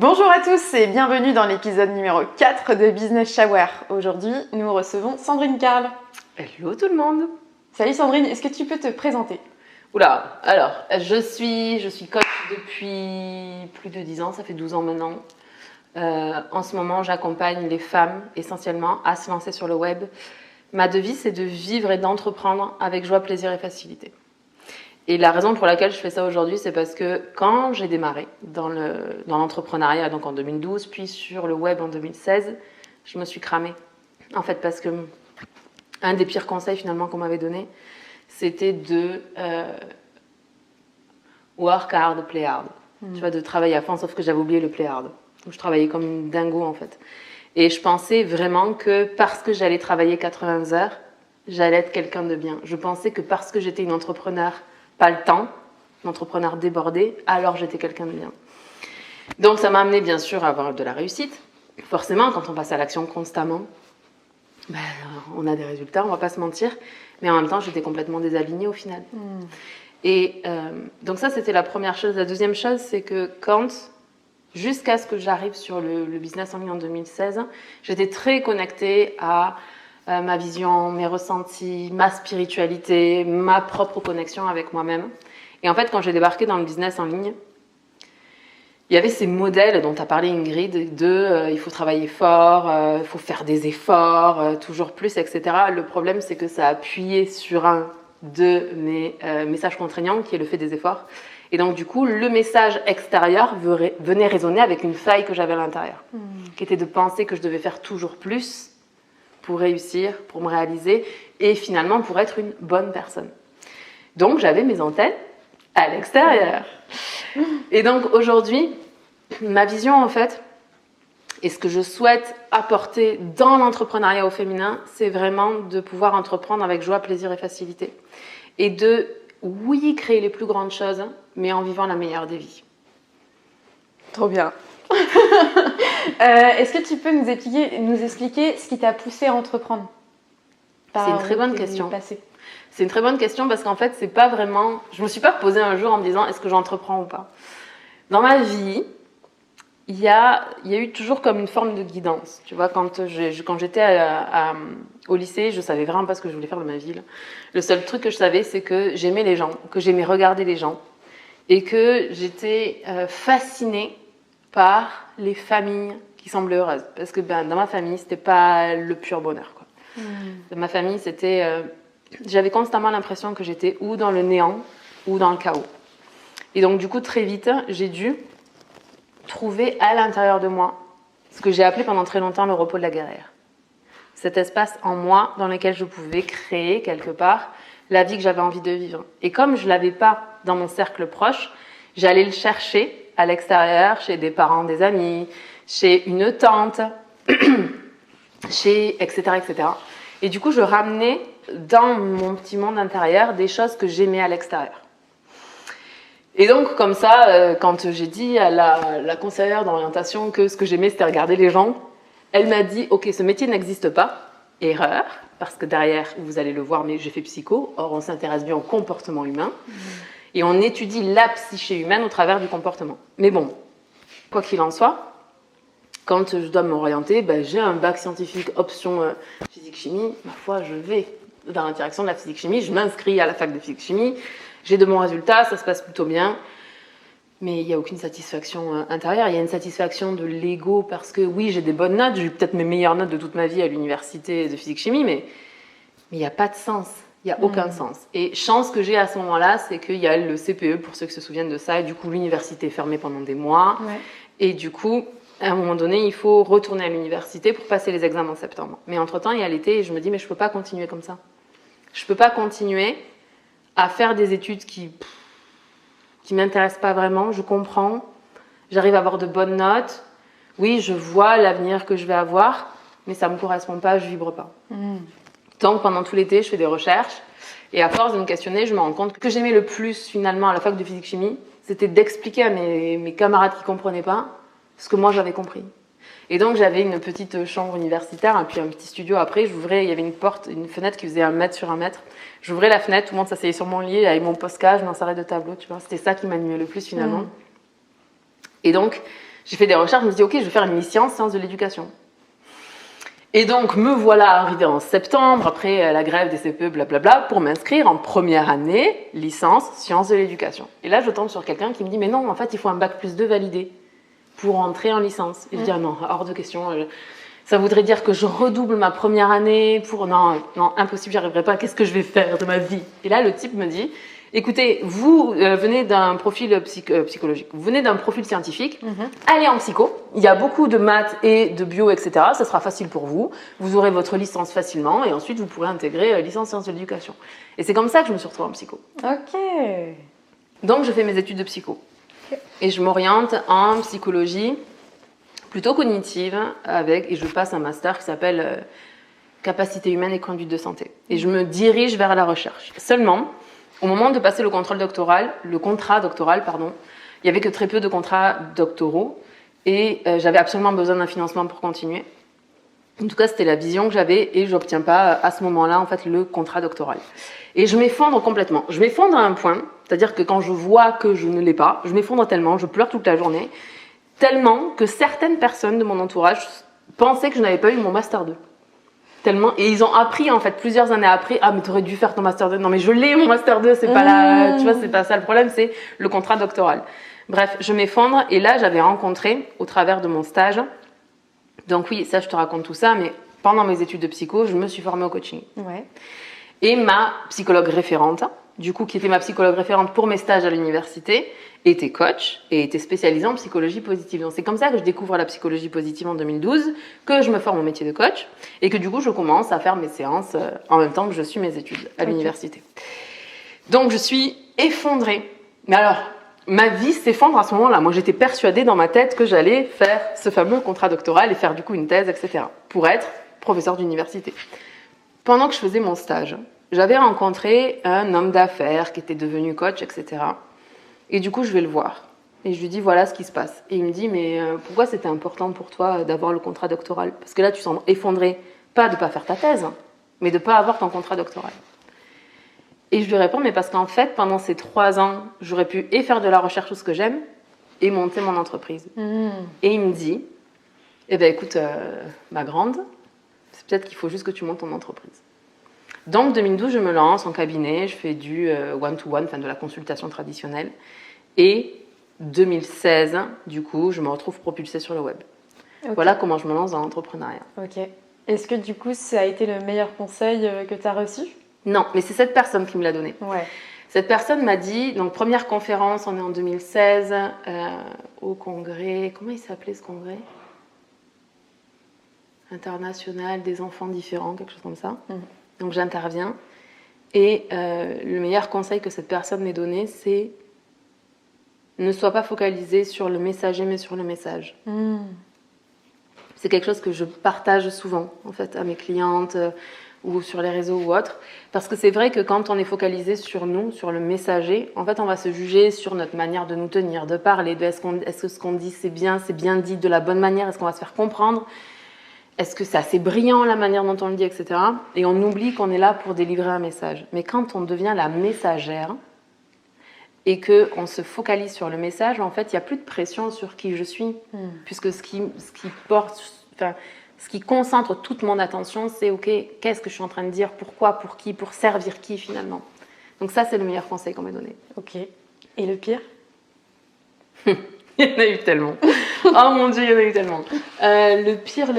Bonjour à tous et bienvenue dans l'épisode numéro 4 de Business Shower. Aujourd'hui, nous recevons Sandrine Carl. Hello tout le monde. Salut Sandrine, est-ce que tu peux te présenter? Oula, alors, je suis coach depuis plus de 10 ans, ça fait 12 ans maintenant. En ce moment, j'accompagne les femmes essentiellement à se lancer sur le web. Ma devise, c'est de vivre et d'entreprendre avec joie, plaisir et facilité. Et la raison pour laquelle je fais ça aujourd'hui, c'est parce que quand j'ai démarré dans l'entrepreneuriat, donc en 2012, puis sur le web en 2016, je me suis cramée. En fait, parce que un des pires conseils finalement qu'on m'avait donné, c'était de work hard, play hard. Tu vois, de travailler à fond, sauf que j'avais oublié le play hard. Donc, je travaillais comme une dingo en fait. Et je pensais vraiment que parce que j'allais travailler 80 heures, j'allais être quelqu'un de bien. Je pensais que parce que j'étais une entrepreneur, pas le temps, une entrepreneur débordée, alors j'étais quelqu'un de bien. Donc ça m'a amené bien sûr à avoir de la réussite. Forcément, quand on passe à l'action constamment, on a des résultats, on va pas se mentir. Mais en même temps, j'étais complètement désalignée au final. Et donc ça, c'était la première chose. La deuxième chose, c'est que jusqu'à ce que j'arrive sur le business en ligne en 2016, j'étais très connectée à ma vision, mes ressentis, ma spiritualité, ma propre connexion avec moi-même. Et en fait, quand j'ai débarqué dans le business en ligne, il y avait ces modèles dont a parlé Ingrid, il faut travailler fort, il faut faire des efforts, toujours plus, etc. Le problème, c'est que ça a appuyé sur un de mes messages contraignants, qui est le fait des efforts. Et donc, du coup, le message extérieur venait résonner avec une faille que j'avais à l'intérieur, qui était de penser que je devais faire toujours plus pour réussir, pour me réaliser, et finalement pour être une bonne personne. Donc, j'avais mes antennes à l'extérieur. Et donc, aujourd'hui, ma vision, en fait, et ce que je souhaite apporter dans l'entrepreneuriat au féminin, c'est vraiment de pouvoir entreprendre avec joie, plaisir et facilité. Et de, oui, créer les plus grandes choses, mais en vivant la meilleure des vies. Trop bien. Est-ce que tu peux nous expliquer ce qui t'a poussé à entreprendre? C'est une très bonne question. C'est une très bonne question parce qu'en fait, c'est pas vraiment... Je me suis pas posée un jour en me disant est-ce que j'entreprends ou pas. Dans ma vie, il y a eu toujours comme une forme de guidance. Tu vois, quand j'étais au lycée, je savais vraiment pas ce que je voulais faire de ma vie. Le seul truc que je savais, c'est que j'aimais les gens, que j'aimais regarder les gens et que j'étais fascinée par les familles qui semblaient heureuses. Parce que dans ma famille, c'était pas le pur bonheur, quoi. Dans ma famille, j'avais constamment l'impression que j'étais ou dans le néant ou dans le chaos. Et donc, du coup, très vite, j'ai dû trouver à l'intérieur de moi ce que j'ai appelé pendant très longtemps le repos de la guerrière. Cet espace en moi dans lequel je pouvais créer quelque part la vie que j'avais envie de vivre. Et comme je ne l'avais pas dans mon cercle proche, j'allais le chercher à l'extérieur, chez des parents, des amis, chez une tante, etc., etc. Et du coup, je ramenais dans mon petit monde intérieur des choses que j'aimais à l'extérieur. Et donc, comme ça, quand j'ai dit à la conseillère d'orientation que ce que j'aimais, c'était regarder les gens, elle m'a dit « Ok, ce métier n'existe pas. Erreur, parce que derrière, vous allez le voir, mais j'ai fait psycho. Or, on s'intéresse bien au comportement humain. Et on étudie la psyché humaine au travers du comportement. Mais bon, quoi qu'il en soit, quand je dois m'orienter, j'ai un bac scientifique option physique-chimie. Ma foi, je vais dans l'interaction de la physique-chimie. Je m'inscris à la fac de physique-chimie. J'ai de bons résultats, ça se passe plutôt bien. Mais il n'y a aucune satisfaction intérieure. Il y a une satisfaction de l'ego parce que oui, j'ai des bonnes notes. J'ai eu peut-être mes meilleures notes de toute ma vie à l'université de physique-chimie, mais il n'y a pas de sens. Il n'y a aucun sens. Et chance que j'ai à ce moment-là, c'est qu'il y a le CPE, pour ceux qui se souviennent de ça. Et du coup, l'université est fermée pendant des mois. Ouais. Et du coup, à un moment donné, il faut retourner à l'université pour passer les examens en septembre. Mais entre-temps, il y a l'été et je me dis, mais je ne peux pas continuer comme ça. Je ne peux pas continuer à faire des études qui ne m'intéressent pas vraiment. Je comprends. J'arrive à avoir de bonnes notes. Oui, je vois l'avenir que je vais avoir, mais ça ne me correspond pas, je ne vibre pas. Donc, pendant tout l'été, je fais des recherches. Et à force de me questionner, je me rends compte que ce que j'aimais le plus, finalement, à la fac de physique-chimie, c'était d'expliquer à mes camarades qui ne comprenaient pas ce que moi, j'avais compris. Et donc, j'avais une petite chambre universitaire, et puis un petit studio après. J'ouvrais, il y avait une fenêtre qui faisait 1 mètre sur 1 mètre. J'ouvrais la fenêtre, tout le monde s'asseyait sur mon lit, avec mon Posca, je m'en serrais de tableau, tu vois. C'était ça qui m'animait le plus, finalement. Et donc, J'ai fait des recherches, je me suis dit, ok, je vais faire une licence sciences de l'éducation. Et donc, me voilà arrivée en septembre, après la grève des CPE, blablabla, pour m'inscrire en première année, licence sciences de l'éducation. Et là, je tombe sur quelqu'un qui me dit, mais non, en fait, il faut un bac+2 validé pour entrer en licence. Et je dis, ah non, hors de question. Ça voudrait dire que je redouble ma première année pour... Non, impossible, j'y arriverai pas. Qu'est-ce que je vais faire de ma vie? Et là, le type me dit, écoutez, vous venez d'un profil psychologique, vous venez d'un profil scientifique, allez en psycho. Il y a beaucoup de maths et de bio, etc. Ça sera facile pour vous. Vous aurez votre licence facilement et ensuite, vous pourrez intégrer licence sciences de l'éducation. Et c'est comme ça que je me suis retrouvée en psycho. Ok. Donc, je fais mes études de psycho. Et je m'oriente en psychologie plutôt cognitive et je passe un master qui s'appelle capacité humaine et conduite de santé. Et je me dirige vers la recherche. Seulement, au moment de passer le contrat doctoral, il y avait que très peu de contrats doctoraux et j'avais absolument besoin d'un financement pour continuer. En tout cas, c'était la vision que j'avais et j'obtiens pas à ce moment-là en fait le contrat doctoral. Et je m'effondre complètement. Je m'effondre à un point, c'est-à-dire que quand je vois que je ne l'ai pas, je m'effondre tellement, je pleure toute la journée, tellement que certaines personnes de mon entourage pensaient que je n'avais pas eu mon master 2. Tellement, et ils ont appris en fait plusieurs années après, ah mais t'aurais dû faire ton master 2. Non mais je l'ai mon master 2, c'est pas là, tu vois, c'est pas ça le problème, c'est le contrat doctoral. Bref, je m'effondre et là j'avais rencontré au travers de mon stage. Donc oui, ça je te raconte tout ça, mais pendant mes études de psycho, je me suis formée au coaching. Ouais. Et ma psychologue référente, du coup qui était ma psychologue référente pour mes stages à l'université, était coach et était spécialisée en psychologie positive. Donc c'est comme ça que je découvre la psychologie positive en 2012, que je me forme au métier de coach et que du coup je commence à faire mes séances en même temps que je suis mes études à l'université. Donc je suis effondrée. Mais alors, ma vie s'effondre à ce moment-là. Moi j'étais persuadée dans ma tête que j'allais faire ce fameux contrat doctoral et faire du coup une thèse, etc. pour être professeur d'université. Pendant que je faisais mon stage, j'avais rencontré un homme d'affaires qui était devenu coach, etc. Et du coup, je vais le voir. Et je lui dis, voilà ce qui se passe. Et il me dit, mais pourquoi c'était important pour toi d'avoir le contrat doctoral? Parce que là, tu sens effondré, pas de ne pas faire ta thèse, mais de ne pas avoir ton contrat doctoral. Et je lui réponds, mais parce qu'en fait, pendant ces 3 ans, j'aurais pu et faire de la recherche sur ce que j'aime, et monter mon entreprise. Et il me dit, eh bien écoute, ma grande, c'est peut-être qu'il faut juste que tu montes ton entreprise. Donc, 2012, je me lance en cabinet, je fais du one-to-one, enfin de la consultation traditionnelle. Et 2016, du coup, je me retrouve propulsée sur le web. Okay. Voilà comment je me lance dans l'entrepreneuriat. Ok. Est-ce que du coup, ça a été le meilleur conseil que tu as reçu? Non, mais c'est cette personne qui me l'a donné. Ouais. Cette personne m'a dit, donc première conférence, on est en 2016, au congrès, comment il s'appelait ce congrès? International des enfants différents, quelque chose comme ça. Donc j'interviens et le meilleur conseil que cette personne m'ait donné, c'est ne sois pas focalisé sur le messager mais sur le message. C'est quelque chose que je partage souvent en fait à mes clientes ou sur les réseaux ou autres, parce que c'est vrai que quand on est focalisé sur nous, sur le messager, en fait on va se juger sur notre manière de nous tenir, de parler, de est-ce que ce qu'on dit c'est bien dit de la bonne manière, est-ce qu'on va se faire comprendre. Est-ce que c'est assez brillant la manière dont on le dit, etc. Et on oublie qu'on est là pour délivrer un message. Mais quand on devient la messagère et qu'on se focalise sur le message, en fait, il n'y a plus de pression sur qui je suis. Puisque ce qui concentre toute mon attention, c'est OK, qu'est-ce que je suis en train de dire, pourquoi, pour qui, pour servir qui finalement. Donc ça, c'est le meilleur conseil qu'on m'a donné. Ok. Et le pire? Il y en a eu tellement. Oh mon Dieu, il y en a eu tellement. Le pire.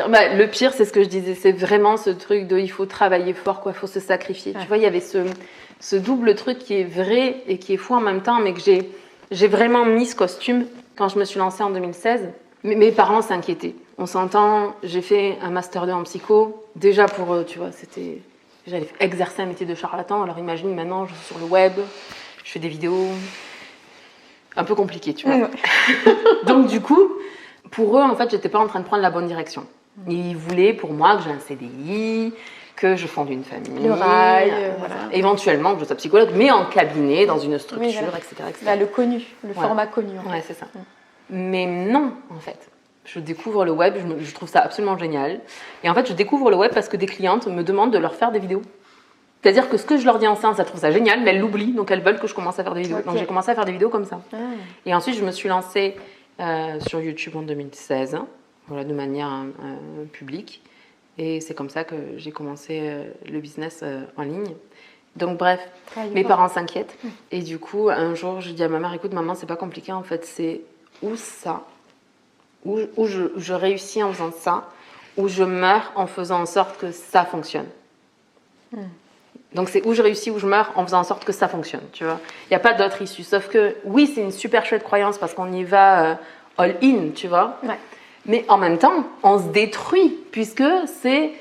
Bah, le pire, c'est ce que je disais. C'est vraiment ce truc de il faut travailler fort, quoi. Il faut se sacrifier. Ouais. Tu vois, il y avait ce double truc qui est vrai et qui est fou en même temps, mais que j'ai vraiment mis ce costume quand je me suis lancée en 2016. Mes parents s'inquiétaient. On s'entend, j'ai fait un master 2 en psycho. Déjà pour eux, tu vois, j'allais exercer un métier de charlatan. Alors imagine maintenant, je suis sur le web, je fais des vidéos. Un peu compliqué, tu vois. Donc, du coup, pour eux, en fait, j'étais pas en train de prendre la bonne direction. Ils voulaient, pour moi, que j'ai un CDI, que je fonde une famille. Le rail, voilà. Éventuellement, que je sois psychologue, mais en cabinet, dans une structure, voilà. etc. Là, le connu, le format connu. Ouais, c'est ça. Mais non, en fait. Je découvre le web, je trouve ça absolument génial. Et en fait, je découvre le web parce que des clientes me demandent de leur faire des vidéos. C'est-à-dire que ce que je leur dis en séance, elles trouvent ça génial, mais elles l'oublient, donc elles veulent que je commence à faire des vidéos. Okay. Donc j'ai commencé à faire des vidéos comme ça. Et ensuite, je me suis lancée sur YouTube en 2016, voilà, de manière publique. Et c'est comme ça que j'ai commencé le business en ligne. Donc bref, mes parents s'inquiètent. Et du coup, un jour, je dis à ma mère, écoute maman, c'est pas compliqué en fait, c'est où ça, où je réussis en faisant ça, où je meurs en faisant en sorte que ça fonctionne. Donc c'est où je réussis, où je meurs en faisant en sorte que ça fonctionne, tu vois. Il n'y a pas d'autre issue. Sauf que oui, c'est une super chouette croyance parce qu'on y va all in, tu vois. Ouais. Mais en même temps, on se détruit puisque c'est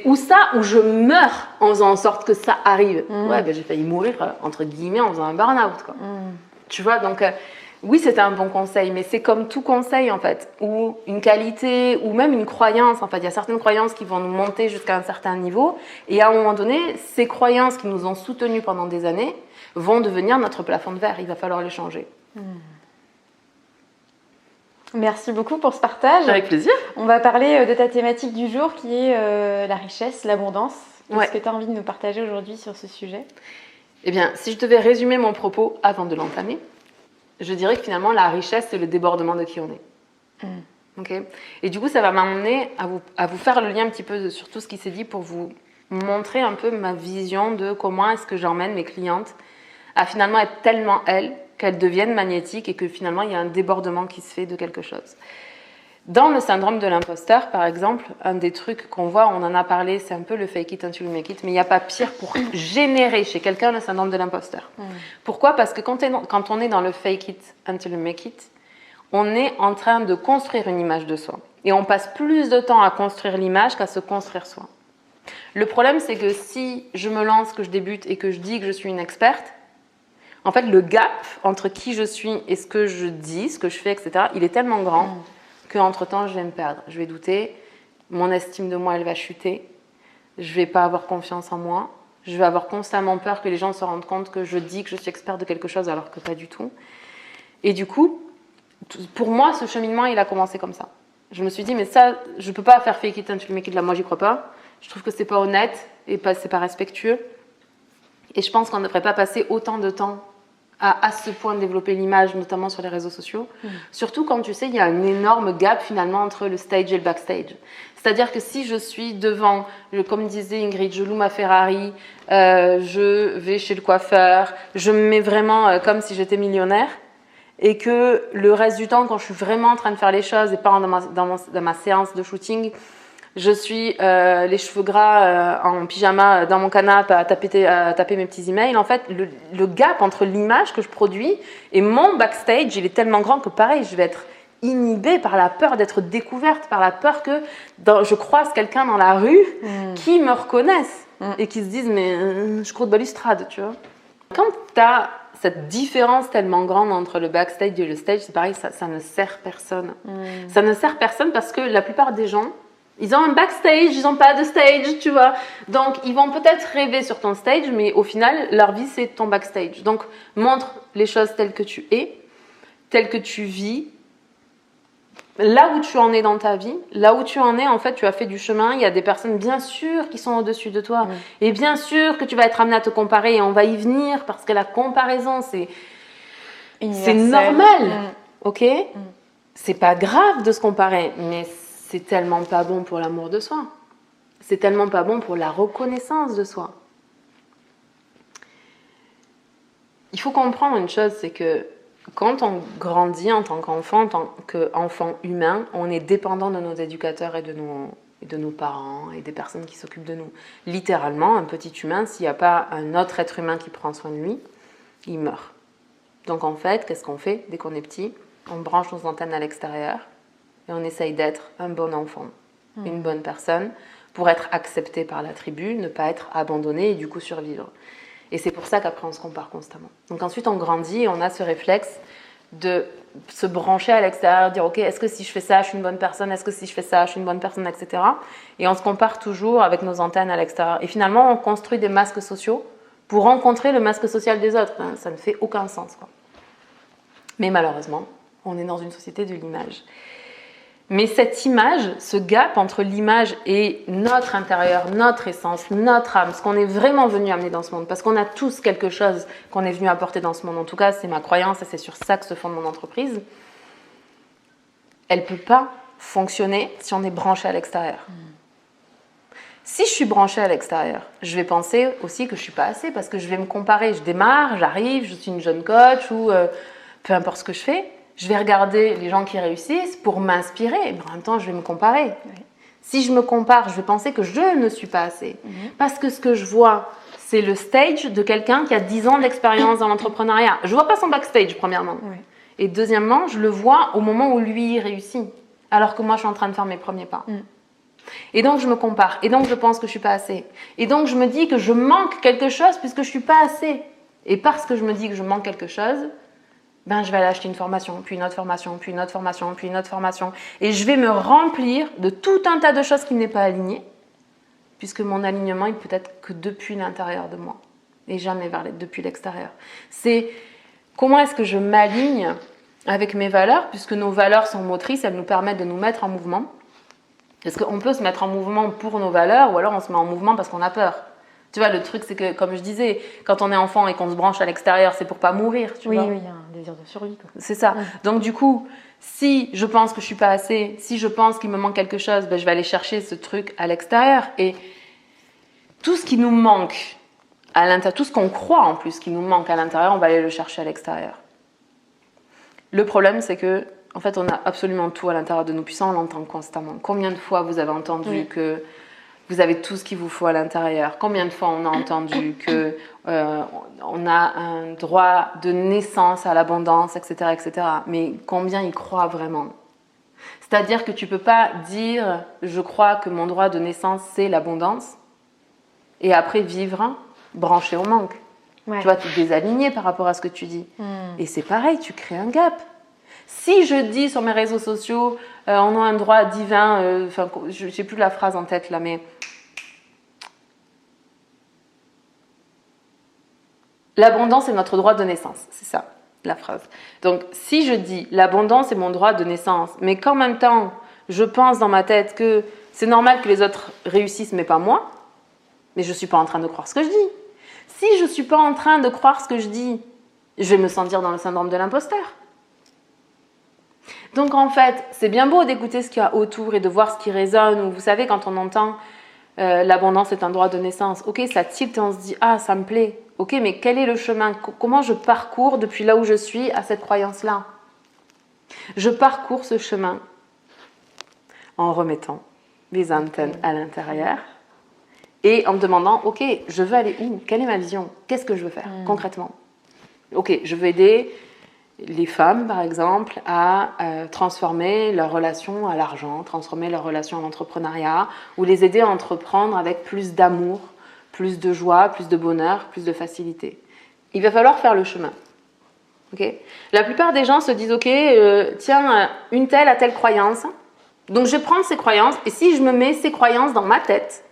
où ça, où je meurs en faisant en sorte que ça arrive. Ouais, ben, j'ai failli mourir, entre guillemets, en faisant un burn-out, quoi. Tu vois, donc oui, c'était un bon conseil, mais c'est comme tout conseil, en fait, ou une qualité, ou même une croyance. En fait, il y a certaines croyances qui vont nous monter jusqu'à un certain niveau, et à un moment donné, ces croyances qui nous ont soutenus pendant des années vont devenir notre plafond de verre. Il va falloir les changer. Merci beaucoup pour ce partage. Avec plaisir. On va parler de ta thématique du jour qui est la richesse, l'abondance. Qu'est-ce Ouais. que tu as envie de nous partager aujourd'hui sur ce sujet? Eh bien, si je devais résumer mon propos avant de l'entamer, je dirais que finalement, la richesse, c'est le débordement de qui on est. Okay. Et du coup, ça va m'amener à vous faire le lien un petit peu sur tout ce qui s'est dit pour vous montrer un peu ma vision de comment est-ce que j'emmène mes clientes à finalement être tellement elles qu'elles deviennent magnétiques et que finalement, il y a un débordement qui se fait de quelque chose. Dans le syndrome de l'imposteur, par exemple, un des trucs qu'on voit, on en a parlé, c'est un peu le fake it until you make it, mais il n'y a pas pire pour générer chez quelqu'un le syndrome de l'imposteur. Pourquoi ? Parce que quand on est dans le fake it until you make it, on est en train de construire une image de soi. Et on passe plus de temps à construire l'image qu'à se construire soi. Le problème, c'est que si je me lance, que je débute et que je dis que je suis une experte, en fait, le gap entre qui je suis et ce que je dis, ce que je fais, etc., il est tellement grand qu'entre-temps, je vais me perdre. Je vais douter, mon estime de moi, elle va chuter, je ne vais pas avoir confiance en moi, je vais avoir constamment peur que les gens se rendent compte que je dis que je suis experte de quelque chose alors que pas du tout. Et du coup, pour moi, ce cheminement, il a commencé comme ça. Je me suis dit, mais ça, je ne peux pas faire fake it until you make it, là, moi, j'y crois pas. Je trouve que c'est pas honnête et c'est pas respectueux. Et je pense qu'on ne devrait pas passer autant de temps à ce point développer l'image, notamment sur les réseaux sociaux. Surtout quand tu sais, il y a un énorme gap finalement entre le stage et le backstage. C'est-à-dire que si je suis devant, comme disait Ingrid, je loue ma Ferrari, je vais chez le coiffeur, je me mets vraiment comme si j'étais millionnaire, et que le reste du temps, quand je suis vraiment en train de faire les choses et pas dans ma séance de shooting, je suis les cheveux gras en pyjama dans mon canapé à taper mes petits emails. En fait, le gap entre l'image que je produis et mon backstage, il est tellement grand que pareil, je vais être inhibée par la peur d'être découverte, par la peur que je croise quelqu'un dans la rue qui me reconnaisse et qui se dise mais je cours de balustrade, tu vois. Quand tu as cette différence tellement grande entre le backstage et le stage, c'est pareil, ça ne sert personne. Ça ne sert personne parce que la plupart des gens, ils ont un backstage, ils n'ont pas de stage, tu vois. Donc, ils vont peut-être rêver sur ton stage, mais au final, leur vie, c'est ton backstage. Donc, montre les choses telles que tu es, telles que tu vis, là où tu en es dans ta vie, là où tu en es, en fait, tu as fait du chemin. Il y a des personnes, bien sûr, qui sont au-dessus de toi. Et bien sûr que tu vas être amené à te comparer, et on va y venir, parce que la comparaison, c'est normal, ok ? C'est pas grave de se comparer, mais c'est tellement pas bon pour l'amour de soi. C'est tellement pas bon pour la reconnaissance de soi. Il faut comprendre une chose, c'est que quand on grandit en tant qu'enfant, en tant qu'enfant humain, on est dépendant de nos éducateurs et de nos parents et des personnes qui s'occupent de nous. Littéralement, un petit humain, s'il n'y a pas un autre être humain qui prend soin de lui, il meurt. Donc en fait, qu'est-ce qu'on fait dès qu'on est petit ? On branche nos antennes à l'extérieur et on essaye d'être un bon enfant, une bonne personne, pour être accepté par la tribu, ne pas être abandonné et du coup survivre. Et c'est pour ça qu'après on se compare constamment. Donc ensuite on grandit et on a ce réflexe de se brancher à l'extérieur, dire ok, est-ce que si je fais ça, je suis une bonne personne, est-ce que si je fais ça, je suis une bonne personne, etc. Et on se compare toujours avec nos antennes à l'extérieur. Et finalement on construit des masques sociaux pour rencontrer le masque social des autres. Ça ne fait aucun sens, quoi. Mais malheureusement, on est dans une société de l'image. Mais cette image, ce gap entre l'image et notre intérieur, notre essence, notre âme, ce qu'on est vraiment venu amener dans ce monde, parce qu'on a tous quelque chose qu'on est venu apporter dans ce monde. En tout cas, c'est ma croyance et c'est sur ça que se fonde mon entreprise. elle ne peut pas fonctionner si on est branché à l'extérieur. Si je suis branchée à l'extérieur, je vais penser aussi que je ne suis pas assez parce que je vais me comparer. Je démarre, j'arrive, je suis une jeune coach ou peu importe ce que je fais. Je vais regarder les gens qui réussissent pour m'inspirer, mais en même temps, je vais me comparer. Oui. Si je me compare, je vais penser que je ne suis pas assez. Parce que ce que je vois, c'est le stage de quelqu'un qui a 10 ans d'expérience dans l'entrepreneuriat. Je ne vois pas son backstage, premièrement. Oui. Et deuxièmement, je le vois au moment où lui il réussit, alors que moi, je suis en train de faire mes premiers pas. Et donc, je me compare. Et donc, je pense que je ne suis pas assez. Et donc, je me dis que je manque quelque chose puisque je ne suis pas assez. Et parce que je me dis que je manque quelque chose, ben, je vais aller acheter une formation, puis une autre formation, puis une autre formation, puis une autre formation. Et je vais me remplir de tout un tas de choses qui n'est pas aligné, puisque mon alignement, il peut être que depuis l'intérieur de moi et jamais depuis l'extérieur. C'est comment est-ce que je m'aligne avec mes valeurs, puisque nos valeurs sont motrices, elles nous permettent de nous mettre en mouvement. Est-ce qu'on peut se mettre en mouvement pour nos valeurs ou alors on se met en mouvement parce qu'on a peur? Tu vois, le truc, c'est que, comme je disais, quand on est enfant et qu'on se branche à l'extérieur, c'est pour pas mourir, tu vois. Oui, il y a un désir de survie, quoi. C'est ça. Donc, du coup, si je pense que je suis pas assez, si je pense qu'il me manque quelque chose, ben, je vais aller chercher ce truc à l'extérieur. Et tout ce qui nous manque à l'intérieur, tout ce qu'on croit en plus qui nous manque à l'intérieur, on va aller le chercher à l'extérieur. Le problème, c'est que en fait, on a absolument tout à l'intérieur de nous, puis ça, on l'entend constamment. Combien de fois vous avez entendu que vous avez tout ce qu'il vous faut à l'intérieur? Combien de fois on a entendu qu'on a un droit de naissance à l'abondance, etc., etc. Mais combien y croient vraiment? C'est-à-dire que tu ne peux pas dire « je crois que mon droit de naissance, c'est l'abondance » et après vivre branché au manque. Ouais. Tu vois, tu es désaligné par rapport à ce que tu dis. Et c'est pareil, tu crées un gap. Si je dis sur mes réseaux sociaux, on a un droit divin, je n'ai plus la phrase en tête là, mais l'abondance est notre droit de naissance, c'est ça la phrase. Donc si je dis l'abondance est mon droit de naissance, mais qu'en même temps, je pense dans ma tête que c'est normal que les autres réussissent, mais pas moi, mais je ne suis pas en train de croire ce que je dis. Si je ne suis pas en train de croire ce que je dis, je vais me sentir dans le syndrome de l'imposteur. Donc en fait, c'est bien beau d'écouter ce qu'il y a autour et de voir ce qui résonne. Ou vous savez, quand on entend l'abondance est un droit de naissance, ok, ça tilte et on se dit « Ah, ça me plaît ». Ok, mais quel est le chemin? Comment je parcours depuis là où je suis à cette croyance-là? Je parcours ce chemin en remettant les antennes à l'intérieur et en me demandant « Ok, je veux aller où? Quelle est ma vision? Qu'est-ce que je veux faire concrètement ?» Ok, je veux aider les femmes, par exemple, à transformer leur relation à l'argent, transformer leur relation à l'entrepreneuriat, ou les aider à entreprendre avec plus d'amour, plus de joie, plus de bonheur, plus de facilité. Il va falloir faire le chemin. Okay? La plupart des gens se disent « Ok, tiens, une telle a telle croyance, donc je vais prendre ces croyances, et si je me mets ces croyances dans ma tête,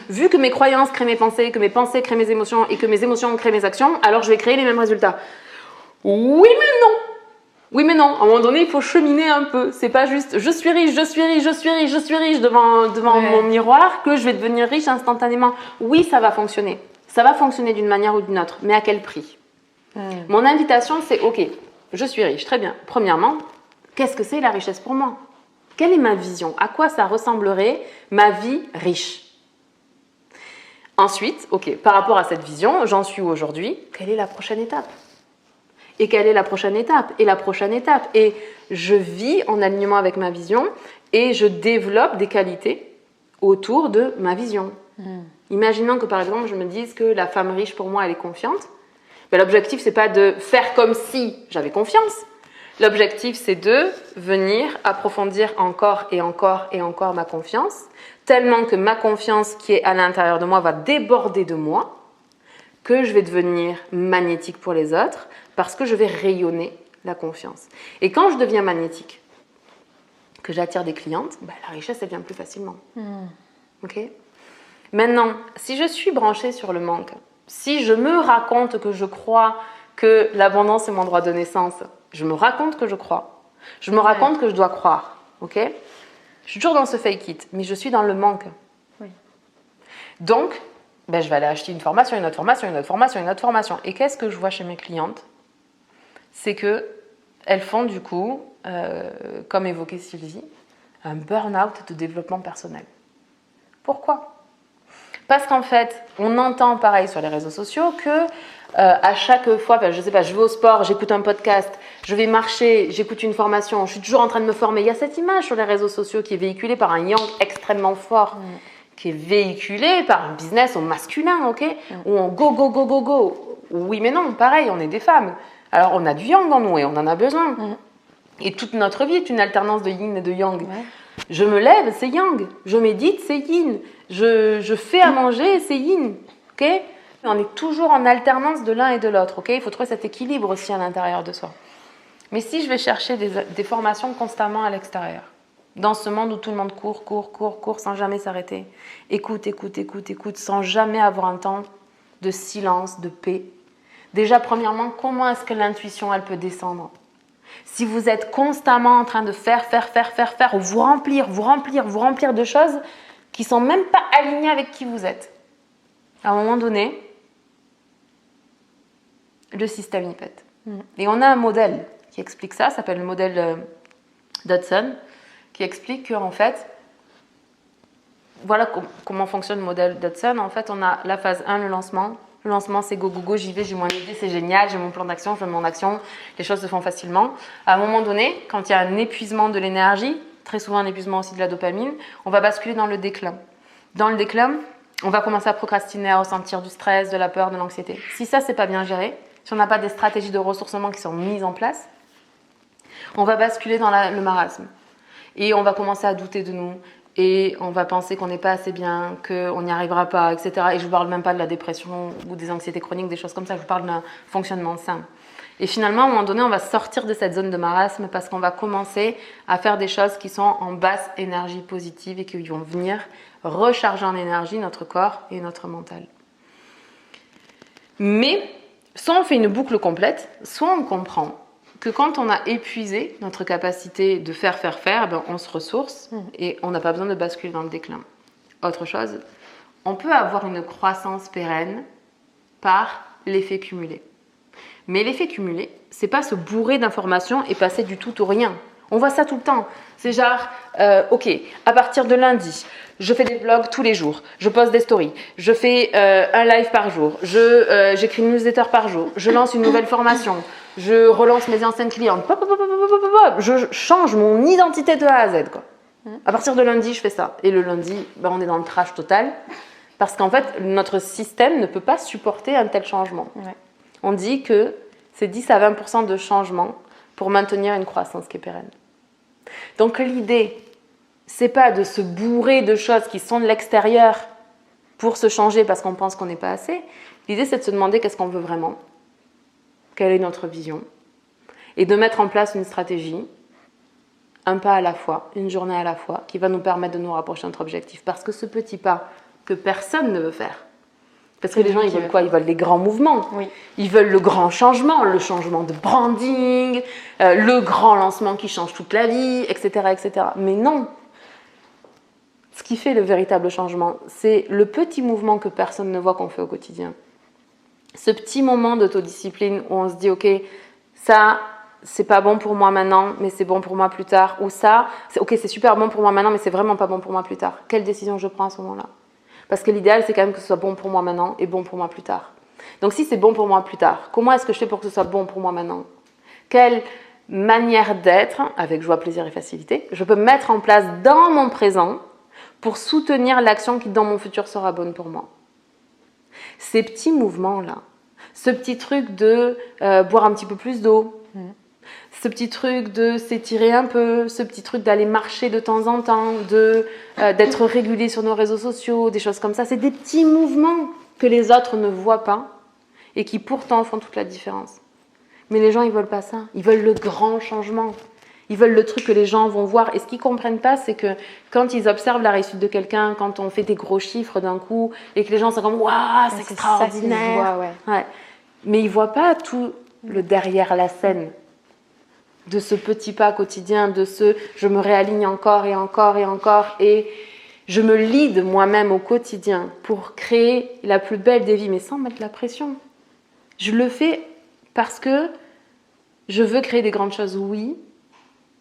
vu que mes croyances créent mes pensées, que mes pensées créent mes émotions, et que mes émotions créent mes actions, alors je vais créer les mêmes résultats. » Oui, mais non. Oui, mais non. À un moment donné, il faut cheminer un peu. C'est pas juste je suis riche, je suis riche, je suis riche, je suis riche devant mon miroir que je vais devenir riche instantanément. Oui, ça va fonctionner. Ça va fonctionner d'une manière ou d'une autre. Mais à quel prix? Mon invitation, c'est ok, je suis riche. Très bien. Premièrement, qu'est-ce que c'est la richesse pour moi? Quelle est ma vision? À quoi ça ressemblerait ma vie riche? Ensuite, ok, par rapport à cette vision, j'en suis où aujourd'hui? Quelle est la prochaine étape? Et quelle est la prochaine étape? Et la prochaine étape? Et je vis en alignement avec ma vision et je développe des qualités autour de ma vision. Imaginons que par exemple, je me dise que la femme riche pour moi, elle est confiante. Ben, l'objectif, c'est pas de faire comme si j'avais confiance. L'objectif, c'est de venir approfondir encore et encore et encore ma confiance, tellement que ma confiance qui est à l'intérieur de moi va déborder de moi, que je vais devenir magnétique pour les autres, parce que je vais rayonner la confiance. Et quand je deviens magnétique, que j'attire des clientes, ben, la richesse, elle vient plus facilement. Okay? Maintenant, si je suis branchée sur le manque, si je me raconte que je crois que l'abondance est mon droit de naissance, je me raconte que je crois, je me raconte que je dois croire, ok? Je suis toujours dans ce fake it, mais je suis dans le manque. Oui. Donc, ben, je vais aller acheter une formation, une autre formation, une autre formation, une autre formation. Et qu'est-ce que je vois chez mes clientes? C'est que elles font du coup, comme évoqué Sylvie, un burn-out de développement personnel. Pourquoi ? Parce qu'en fait, on entend pareil sur les réseaux sociaux que à chaque fois, je sais pas, je vais au sport, j'écoute un podcast, je vais marcher, j'écoute une formation, je suis toujours en train de me former. Il y a cette image sur les réseaux sociaux qui est véhiculée par un yang extrêmement fort, qui est véhiculée par un business au masculin, ok, où on go, go, go, go, go. Oui, mais non, pareil, on est des femmes. Alors, on a du yang en nous et on en a besoin. Et toute notre vie est une alternance de yin et de yang. Ouais. Je me lève, c'est yang. Je médite, c'est yin. Je fais à manger, c'est yin. Ok ? On est toujours en alternance de l'un et de l'autre. Ok ? Il faut trouver cet équilibre aussi à l'intérieur de soi. Mais si je vais chercher des formations constamment à l'extérieur, dans ce monde où tout le monde court sans jamais s'arrêter, écoute, sans jamais avoir un temps de silence, de paix. Déjà, premièrement, comment est-ce que l'intuition, elle peut descendre ? Si vous êtes constamment en train de faire, ou vous remplir de choses qui ne sont même pas alignées avec qui vous êtes, à un moment donné, le système y pète. Et on a un modèle qui explique ça s'appelle le modèle Dodson, qui explique qu'en fait, voilà comment fonctionne le modèle Dodson. En fait, on a la phase 1, le lancement. Le lancement, c'est go, go, go, j'y vais, j'ai mon idée, c'est génial, j'ai mon plan d'action, je mets mon action, les choses se font facilement. À un moment donné, quand il y a un épuisement de l'énergie, très souvent un épuisement aussi de la dopamine, on va basculer dans le déclin. Dans le déclin, on va commencer à procrastiner, à ressentir du stress, de la peur, de l'anxiété. Si ça, c'est pas bien géré, si on n'a pas des stratégies de ressourcement qui sont mises en place, on va basculer dans le marasme. Et on va commencer à douter de nous. Et on va penser qu'on n'est pas assez bien, qu'on n'y arrivera pas, etc. Et je ne vous parle même pas de la dépression ou des anxiétés chroniques, des choses comme ça. Je vous parle d'un fonctionnement sain. Et finalement, à un moment donné, on va sortir de cette zone de marasme parce qu'on va commencer à faire des choses qui sont en basse énergie positive et qui vont venir recharger en énergie notre corps et notre mental. Mais soit on fait une boucle complète, soit on comprend que quand on a épuisé notre capacité de faire, ben on se ressource et on n'a pas besoin de basculer dans le déclin. Autre chose, on peut avoir une croissance pérenne par l'effet cumulé. Mais l'effet cumulé, c'est pas se bourrer d'informations et passer du tout au rien. On voit ça tout le temps. C'est genre, ok, à partir de lundi, je fais des vlogs tous les jours, je poste des stories, je fais un live par jour, j'écris une newsletter par jour, je lance une nouvelle formation, je relance mes anciennes clientes, je change mon identité de A à Z, quoi. À partir de lundi, je fais ça. Et le lundi, on est dans le crash total parce qu'en fait, notre système ne peut pas supporter un tel changement. Ouais. On dit que c'est 10 à 20% de changement pour maintenir une croissance qui est pérenne. Donc l'idée, c'est pas de se bourrer de choses qui sont de l'extérieur pour se changer parce qu'on pense qu'on n'est pas assez. L'idée, c'est de se demander qu'est-ce qu'on veut vraiment, quelle est notre vision, et de mettre en place une stratégie, un pas à la fois, une journée à la fois, qui va nous permettre de nous rapprocher de notre objectif. Parce que ce petit pas que personne ne veut faire, parce que les gens, ils veulent quoi ? Ils veulent des grands mouvements. Oui. Ils veulent le grand changement, le changement de branding, le grand lancement qui change toute la vie, etc., etc. Mais non. Ce qui fait le véritable changement, c'est le petit mouvement que personne ne voit qu'on fait au quotidien. Ce petit moment d'autodiscipline où on se dit, ok, ça, c'est pas bon pour moi maintenant, mais c'est bon pour moi plus tard. Ou ça, c'est super bon pour moi maintenant, mais c'est vraiment pas bon pour moi plus tard. Quelle décision je prends à ce moment-là ? Parce que l'idéal, c'est quand même que ce soit bon pour moi maintenant et bon pour moi plus tard. Donc si c'est bon pour moi plus tard, comment est-ce que je fais pour que ce soit bon pour moi maintenant ? Quelle manière d'être, avec joie, plaisir et facilité, je peux mettre en place dans mon présent pour soutenir l'action qui, dans mon futur, sera bonne pour moi ? Ces petits mouvements-là, ce petit truc de boire un petit peu plus d'eau, ce petit truc de s'étirer un peu, ce petit truc d'aller marcher de temps en temps, d'être régulier sur nos réseaux sociaux, des choses comme ça. C'est des petits mouvements que les autres ne voient pas et qui pourtant font toute la différence. Mais les gens, ils veulent pas ça. Ils veulent le grand changement. Ils veulent le truc que les gens vont voir. Et ce qu'ils comprennent pas, c'est que quand ils observent la réussite de quelqu'un, quand on fait des gros chiffres d'un coup et que les gens sont comme « Waouh, c'est extraordinaire !» Ouais. Mais ils voient pas tout le derrière la scène de ce petit pas quotidien, de ce « je me réaligne encore et encore et encore » et je me lead moi-même au quotidien pour créer la plus belle des vies, mais sans mettre la pression. Je le fais parce que Je veux créer des grandes choses, oui,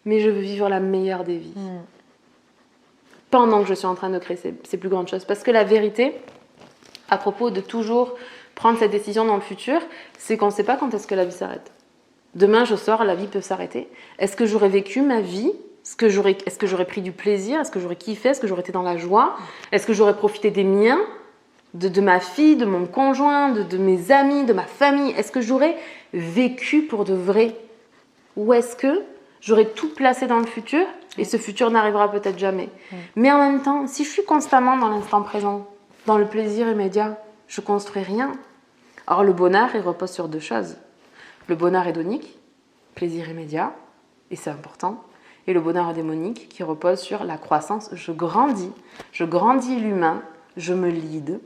mais je veux vivre la meilleure des vies. Pendant que je suis en train de créer ces plus grandes choses. Parce que la vérité, à propos de toujours prendre cette décision dans le futur, c'est qu'on ne sait pas quand est-ce que la vie s'arrête. Demain, je sors, la vie peut s'arrêter. Est-ce que j'aurais vécu ma vie? Est-ce que j'aurais pris du plaisir? Est-ce que j'aurais kiffé? Est-ce que j'aurais été dans la joie? Est-ce que j'aurais profité des miens? De ma fille, de mon conjoint, de mes amis, de ma famille? Est-ce que j'aurais vécu pour de vrai? Ou est-ce que j'aurais tout placé dans le futur et ce futur n'arrivera peut-être jamais? Mais en même temps, si je suis constamment dans l'instant présent, dans le plaisir immédiat, je ne construis rien. Or, le bonheur, il repose sur 2 choses. Le bonheur hédonique, plaisir immédiat, et c'est important. Et le bonheur démonique qui repose sur la croissance. Je grandis l'humain, je me lead.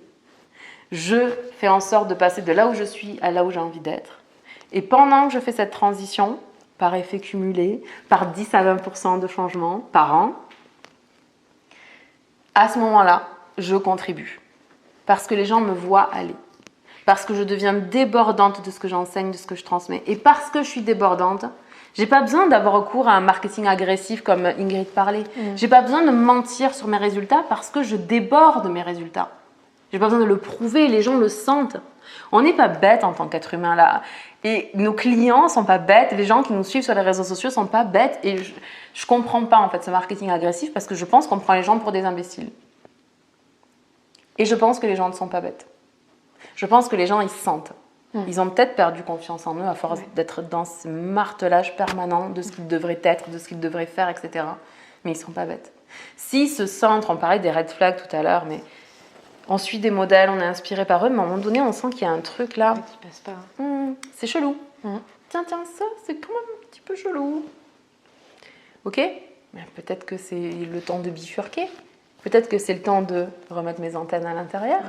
Je fais en sorte de passer de là où je suis à là où j'ai envie d'être. Et pendant que je fais cette transition, par effet cumulé, par 10 à 20% de changement par an, à ce moment-là, je contribue. Parce que les gens me voient aller. Parce que je deviens débordante de ce que j'enseigne, de ce que je transmets. Et parce que je suis débordante, j'ai pas besoin d'avoir recours à un marketing agressif comme Ingrid parlait. J'ai pas besoin de mentir sur mes résultats parce que je déborde mes résultats. J'ai pas besoin de le prouver, les gens le sentent. On n'est pas bête en tant qu'être humain là. Et nos clients sont pas bêtes, les gens qui nous suivent sur les réseaux sociaux sont pas bêtes. Et je comprends pas en fait ce marketing agressif parce que je pense qu'on prend les gens pour des imbéciles. Et je pense que les gens ne sont pas bêtes. Je pense que les gens, ils se sentent. Ils ont peut-être perdu confiance en eux à force d'être dans ce martelage permanent de ce qu'ils devraient être, de ce qu'ils devraient faire, etc. Mais ils ne sont pas bêtes. S'ils se sentent, on parlait des red flags tout à l'heure, mais on suit des modèles, on est inspiré par eux, mais à un moment donné, on sent qu'il y a un truc là. Qui passe pas. C'est chelou. Tiens, ça, c'est quand même un petit peu chelou. Ok? Mais peut-être que c'est le temps de bifurquer. Peut-être que c'est le temps de remettre mes antennes à l'intérieur.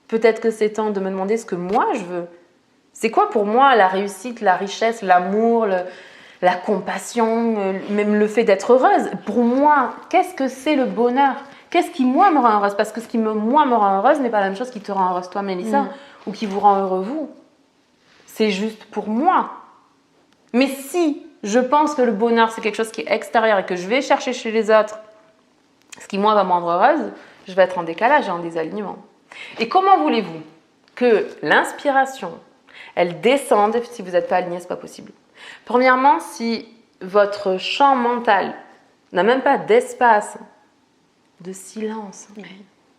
Peut-être que c'est temps de me demander ce que moi je veux. C'est quoi pour moi la réussite, la richesse, l'amour, la compassion, même le fait d'être heureuse? Pour moi, qu'est-ce que c'est le bonheur? Qu'est-ce qui, moi, me rend heureuse? Parce que ce qui, moi, me rend heureuse n'est pas la même chose qui te rend heureuse, toi, Mélissa, ou qui vous rend heureux, vous. C'est juste pour moi. Mais si je pense que le bonheur, c'est quelque chose qui est extérieur et que je vais chercher chez les autres, ce qui, moi, va me rendre heureuse, je vais être en décalage et en désalignement. Et comment voulez-vous que l'inspiration, elle descende si vous n'êtes pas aligné? Ce n'est pas possible. Premièrement, si votre champ mental n'a même pas d'espace, de silence. On ne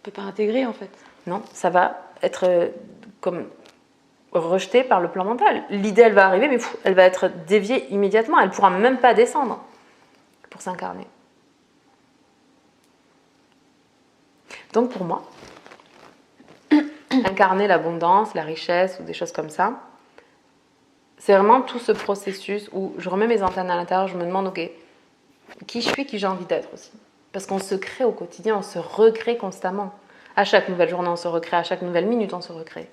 peut pas intégrer en fait. Non, ça va être comme rejeté par le plan mental. L'idée, elle va arriver, mais elle va être déviée immédiatement. Elle ne pourra même pas descendre pour s'incarner. Donc pour moi, incarner l'abondance, la richesse ou des choses comme ça, c'est vraiment tout ce processus où je remets mes antennes à l'intérieur, je me demande, ok, qui je suis, qui j'ai envie d'être aussi. Parce qu'on se crée au quotidien, on se recrée constamment. À chaque nouvelle journée, on se recrée, à chaque nouvelle minute, on se recrée.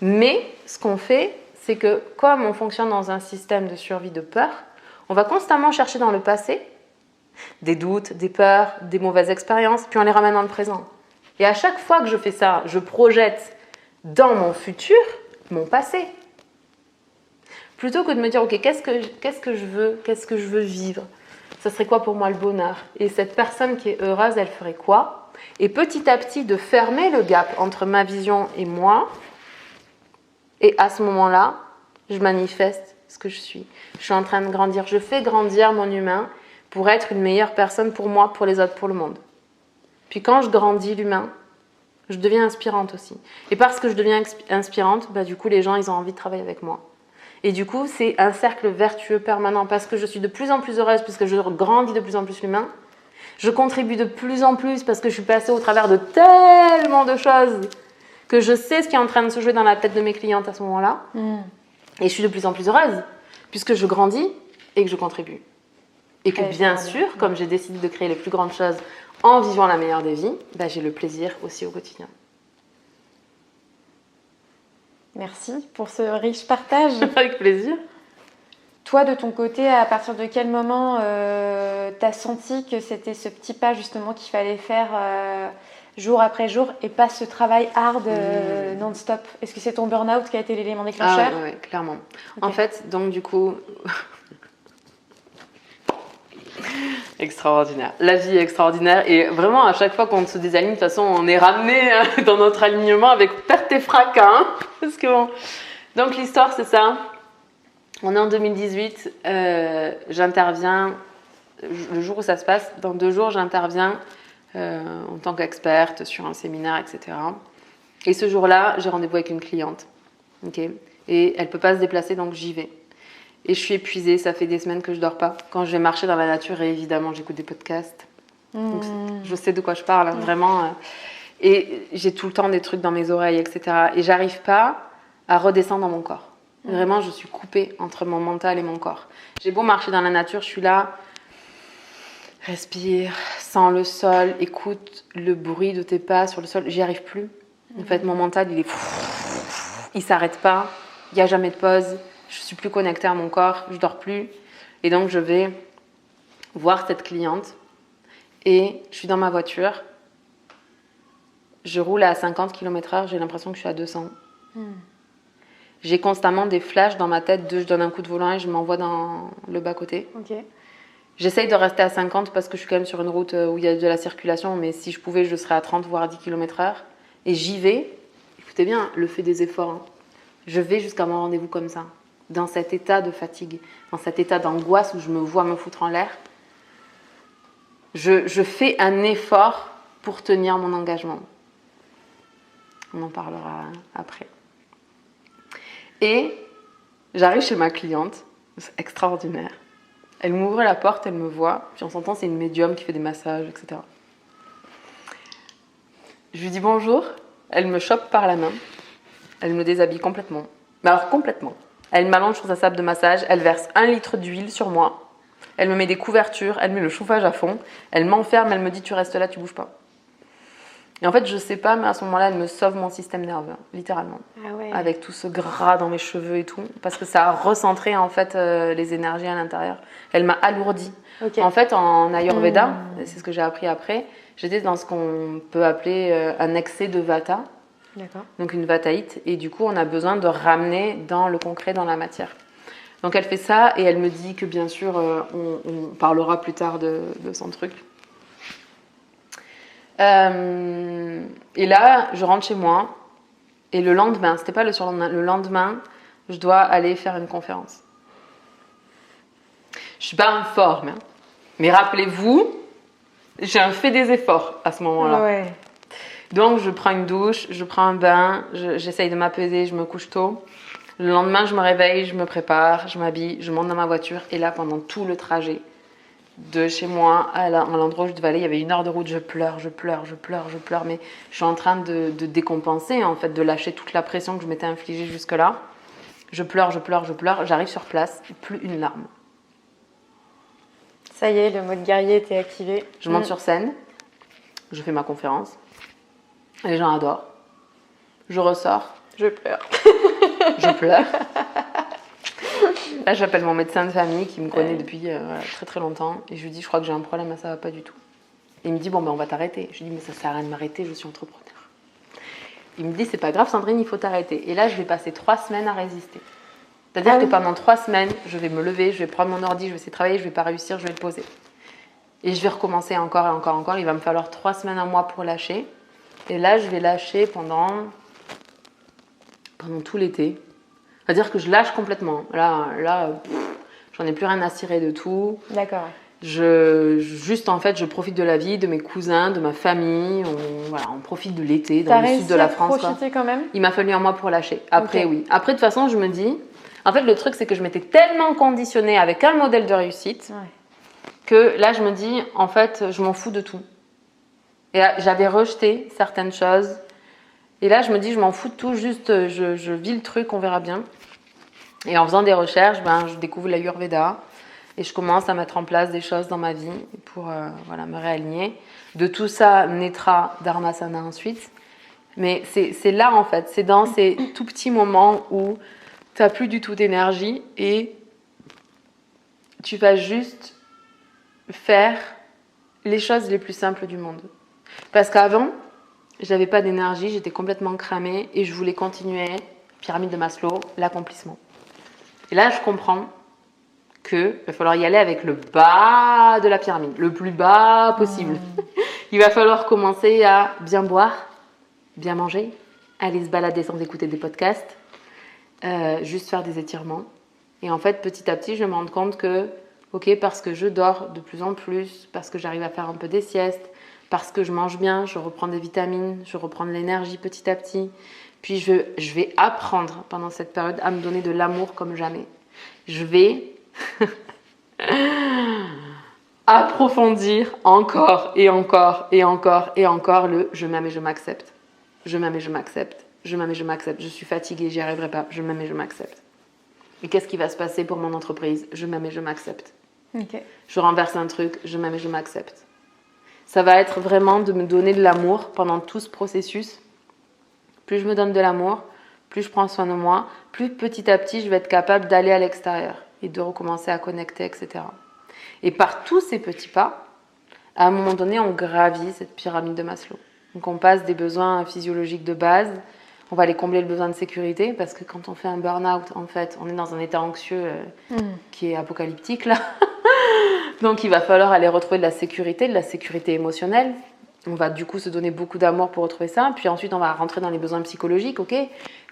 Mais ce qu'on fait, c'est que comme on fonctionne dans un système de survie de peur, on va constamment chercher dans le passé des doutes, des peurs, des mauvaises expériences, puis on les ramène dans le présent. Et à chaque fois que je fais ça, je projette dans mon futur mon passé. Plutôt que de me dire, ok, qu'est-ce que je veux vivre? Ça serait quoi pour moi le bonheur? Et cette personne qui est heureuse, elle ferait quoi? Et petit à petit, de fermer le gap entre ma vision et moi. Et à ce moment-là, je manifeste ce que je suis. Je suis en train de grandir. Je fais grandir mon humain pour être une meilleure personne pour moi, pour les autres, pour le monde. Puis quand je grandis l'humain, je deviens inspirante aussi. Et parce que je deviens inspirante, du coup, les gens, ils ont envie de travailler avec moi. Et du coup, c'est un cercle vertueux permanent parce que je suis de plus en plus heureuse, puisque je grandis de plus en plus l'humain. Je contribue de plus en plus parce que je suis passée au travers de tellement de choses que je sais ce qui est en train de se jouer dans la tête de mes clientes à ce moment-là. Et je suis de plus en plus heureuse puisque je grandis et que je contribue. Et que bien sûr, comme j'ai décidé de créer les plus grandes choses en vivant la meilleure des vies, j'ai le plaisir aussi au quotidien. Merci pour ce riche partage. Avec plaisir. Toi, de ton côté, à partir de quel moment tu as senti que c'était ce petit pas justement qu'il fallait faire jour après jour et pas ce travail hard non-stop. Est-ce que c'est ton burn-out qui a été l'élément déclencheur? Ah ouais, clairement. Ok. En fait, donc du coup... Extraordinaire. La vie est extraordinaire et vraiment à chaque fois qu'on se désaligne, de toute façon on est ramené dans notre alignement avec perte et fracas. Hein, parce que bon. Donc l'histoire c'est ça. On est en 2018, j'interviens, le jour où ça se passe, dans 2 jours j'interviens en tant qu'experte sur un séminaire, etc. Et ce jour-là, j'ai rendez-vous avec une cliente. Okay, et elle ne peut pas se déplacer donc j'y vais. Et je suis épuisée, ça fait des semaines que je dors pas. Quand je vais marcher dans la nature, et évidemment, j'écoute des podcasts. Donc, je sais de quoi je parle, vraiment. Et j'ai tout le temps des trucs dans mes oreilles, etc. Et j'arrive pas à redescendre dans mon corps. Vraiment, je suis coupée entre mon mental et mon corps. J'ai beau marcher dans la nature, je suis là, respire, sens le sol, écoute le bruit de tes pas sur le sol. J'y arrive plus. En fait, mon mental, il s'arrête pas. Il n'y a jamais de pause. Je suis plus connectée à mon corps, je dors plus. Et donc, je vais voir cette cliente et je suis dans ma voiture. Je roule à 50 km/h, j'ai l'impression que je suis à 200. J'ai constamment des flashs dans ma tête de je donne un coup de volant et je m'envoie dans le bas-côté. Ok. J'essaye de rester à 50 parce que je suis quand même sur une route où il y a de la circulation, mais si je pouvais, je serais à 30 voire 10 km/h. Et j'y vais. Écoutez bien, le fait des efforts. Hein. Je vais jusqu'à mon rendez-vous comme ça. Dans cet état de fatigue, dans cet état d'angoisse où je me vois me foutre en l'air, je fais un effort pour tenir mon engagement. On en parlera après. Et j'arrive chez ma cliente, c'est extraordinaire. Elle m'ouvre la porte, elle me voit, puis on s'entend, c'est une médium qui fait des massages, etc. Je lui dis bonjour, elle me chope par la main, elle me déshabille complètement. Mais alors complètement. Elle m'allonge sur sa table de massage, elle verse 1 litre d'huile sur moi, elle me met des couvertures, elle met le chauffage à fond, elle m'enferme, elle me dit tu restes là, tu bouges pas. Et en fait, je sais pas, mais à ce moment-là, elle me sauve mon système nerveux, littéralement. Ah ouais. Avec tout ce gras dans mes cheveux et tout, parce que ça a recentré en fait les énergies à l'intérieur. Elle m'a alourdi. Okay. En fait, en Ayurveda, c'est ce que j'ai appris après, j'étais dans ce qu'on peut appeler un excès de vata. D'accord. Donc une vataïte, et du coup on a besoin de ramener dans le concret, dans la matière. Donc elle fait ça et elle me dit que bien sûr on parlera plus tard de son truc. Et là je rentre chez moi et le lendemain, c'était pas le surlendemain, le lendemain je dois aller faire une conférence. Je suis pas en forme, hein, mais rappelez-vous, j'ai fait des efforts à ce moment-là. Ouais. Donc, je prends une douche, je prends un bain, j'essaye de m'apaiser, je me couche tôt. Le lendemain, je me réveille, je me prépare, je m'habille, je monte dans ma voiture. Et là, pendant tout le trajet de chez moi à l'endroit où je devais aller, il y avait 1 heure de route, je pleure. Mais je suis en train de décompenser, en fait, de lâcher toute la pression que je m'étais infligée jusque-là. Je pleure. J'arrive sur place, plus une larme. Ça y est, le mode guerrier était activé. Je monte sur scène, je fais ma conférence. Les gens adorent. Je ressors. Je pleure. Je pleure. Là, j'appelle mon médecin de famille qui me connaît depuis très très longtemps. Et je lui dis, je crois que j'ai un problème, ça va pas du tout. Et il me dit, bon, ben on va t'arrêter. Je lui dis, mais ça sert à rien de m'arrêter, je suis entrepreneur. Il me dit, c'est pas grave, Sandrine, il faut t'arrêter. Et là, je vais passer 3 semaines à résister. C'est-à-dire que pendant 3 semaines, je vais me lever, je vais prendre mon ordi, je vais essayer de travailler, je vais pas réussir, je vais le poser. Et je vais recommencer encore et encore et encore. Il va me falloir 3 semaines, 1 mois pour lâcher. Et là, je vais lâcher pendant tout l'été. C'est-à-dire que je lâche complètement. Là, j'en ai plus rien à cirer de tout. D'accord. Juste, en fait, je profite de la vie, de mes cousins, de ma famille. On profite de l'été dans le sud de la France. T'as réussi à profiter quand même ? Il m'a fallu 1 mois pour lâcher. Après, Okay. Oui. Après, de toute façon, je me dis... En fait, le truc, c'est que je m'étais tellement conditionnée avec un modèle de réussite que là, je me dis, en fait, je m'en fous de tout. Et j'avais rejeté certaines choses. Et là, je me dis, je m'en fous de tout, juste, je vis le truc, on verra bien. Et en faisant des recherches, je découvre l'Ayurveda et je commence à mettre en place des choses dans ma vie pour me réaligner. De tout ça naîtra Dharmasana ensuite. Mais c'est là, en fait, c'est dans ces tout petits moments où tu n'as plus du tout d'énergie et tu vas juste faire les choses les plus simples du monde. Parce qu'avant, j'avais pas d'énergie, j'étais complètement cramée et je voulais continuer, pyramide de Maslow, l'accomplissement. Et là, je comprends qu'il va falloir y aller avec le bas de la pyramide, le plus bas possible. Il va falloir commencer à bien boire, bien manger, aller se balader sans écouter des podcasts, juste faire des étirements. Et en fait, petit à petit, je me rends compte que, ok, parce que je dors de plus en plus, parce que j'arrive à faire un peu des siestes, parce que je mange bien, je reprends des vitamines, je reprends de l'énergie petit à petit. Puis je vais apprendre pendant cette période à me donner de l'amour comme jamais. Je vais approfondir encore et encore et encore et encore le je m'aime et je m'accepte. Je m'aime et je m'accepte. Je m'aime et je m'accepte. Je suis fatiguée, j'y arriverai pas. Je m'aime et je m'accepte. Et qu'est-ce qui va se passer pour mon entreprise? Je m'aime et je m'accepte. Ok. Je renverse un truc, je m'aime et je m'accepte. Ça va être vraiment de me donner de l'amour pendant tout ce processus. Plus je me donne de l'amour, plus je prends soin de moi, plus petit à petit je vais être capable d'aller à l'extérieur et de recommencer à connecter, etc. Et par tous ces petits pas, à un moment donné, on gravit cette pyramide de Maslow. Donc on passe des besoins physiologiques de base, on va aller combler le besoin de sécurité, parce que quand on fait un burn-out, en fait, on est dans un état anxieux qui est apocalyptique, là. Donc il va falloir aller retrouver de la sécurité émotionnelle. On va du coup se donner beaucoup d'amour pour retrouver ça. Puis ensuite, on va rentrer dans les besoins psychologiques. Ok,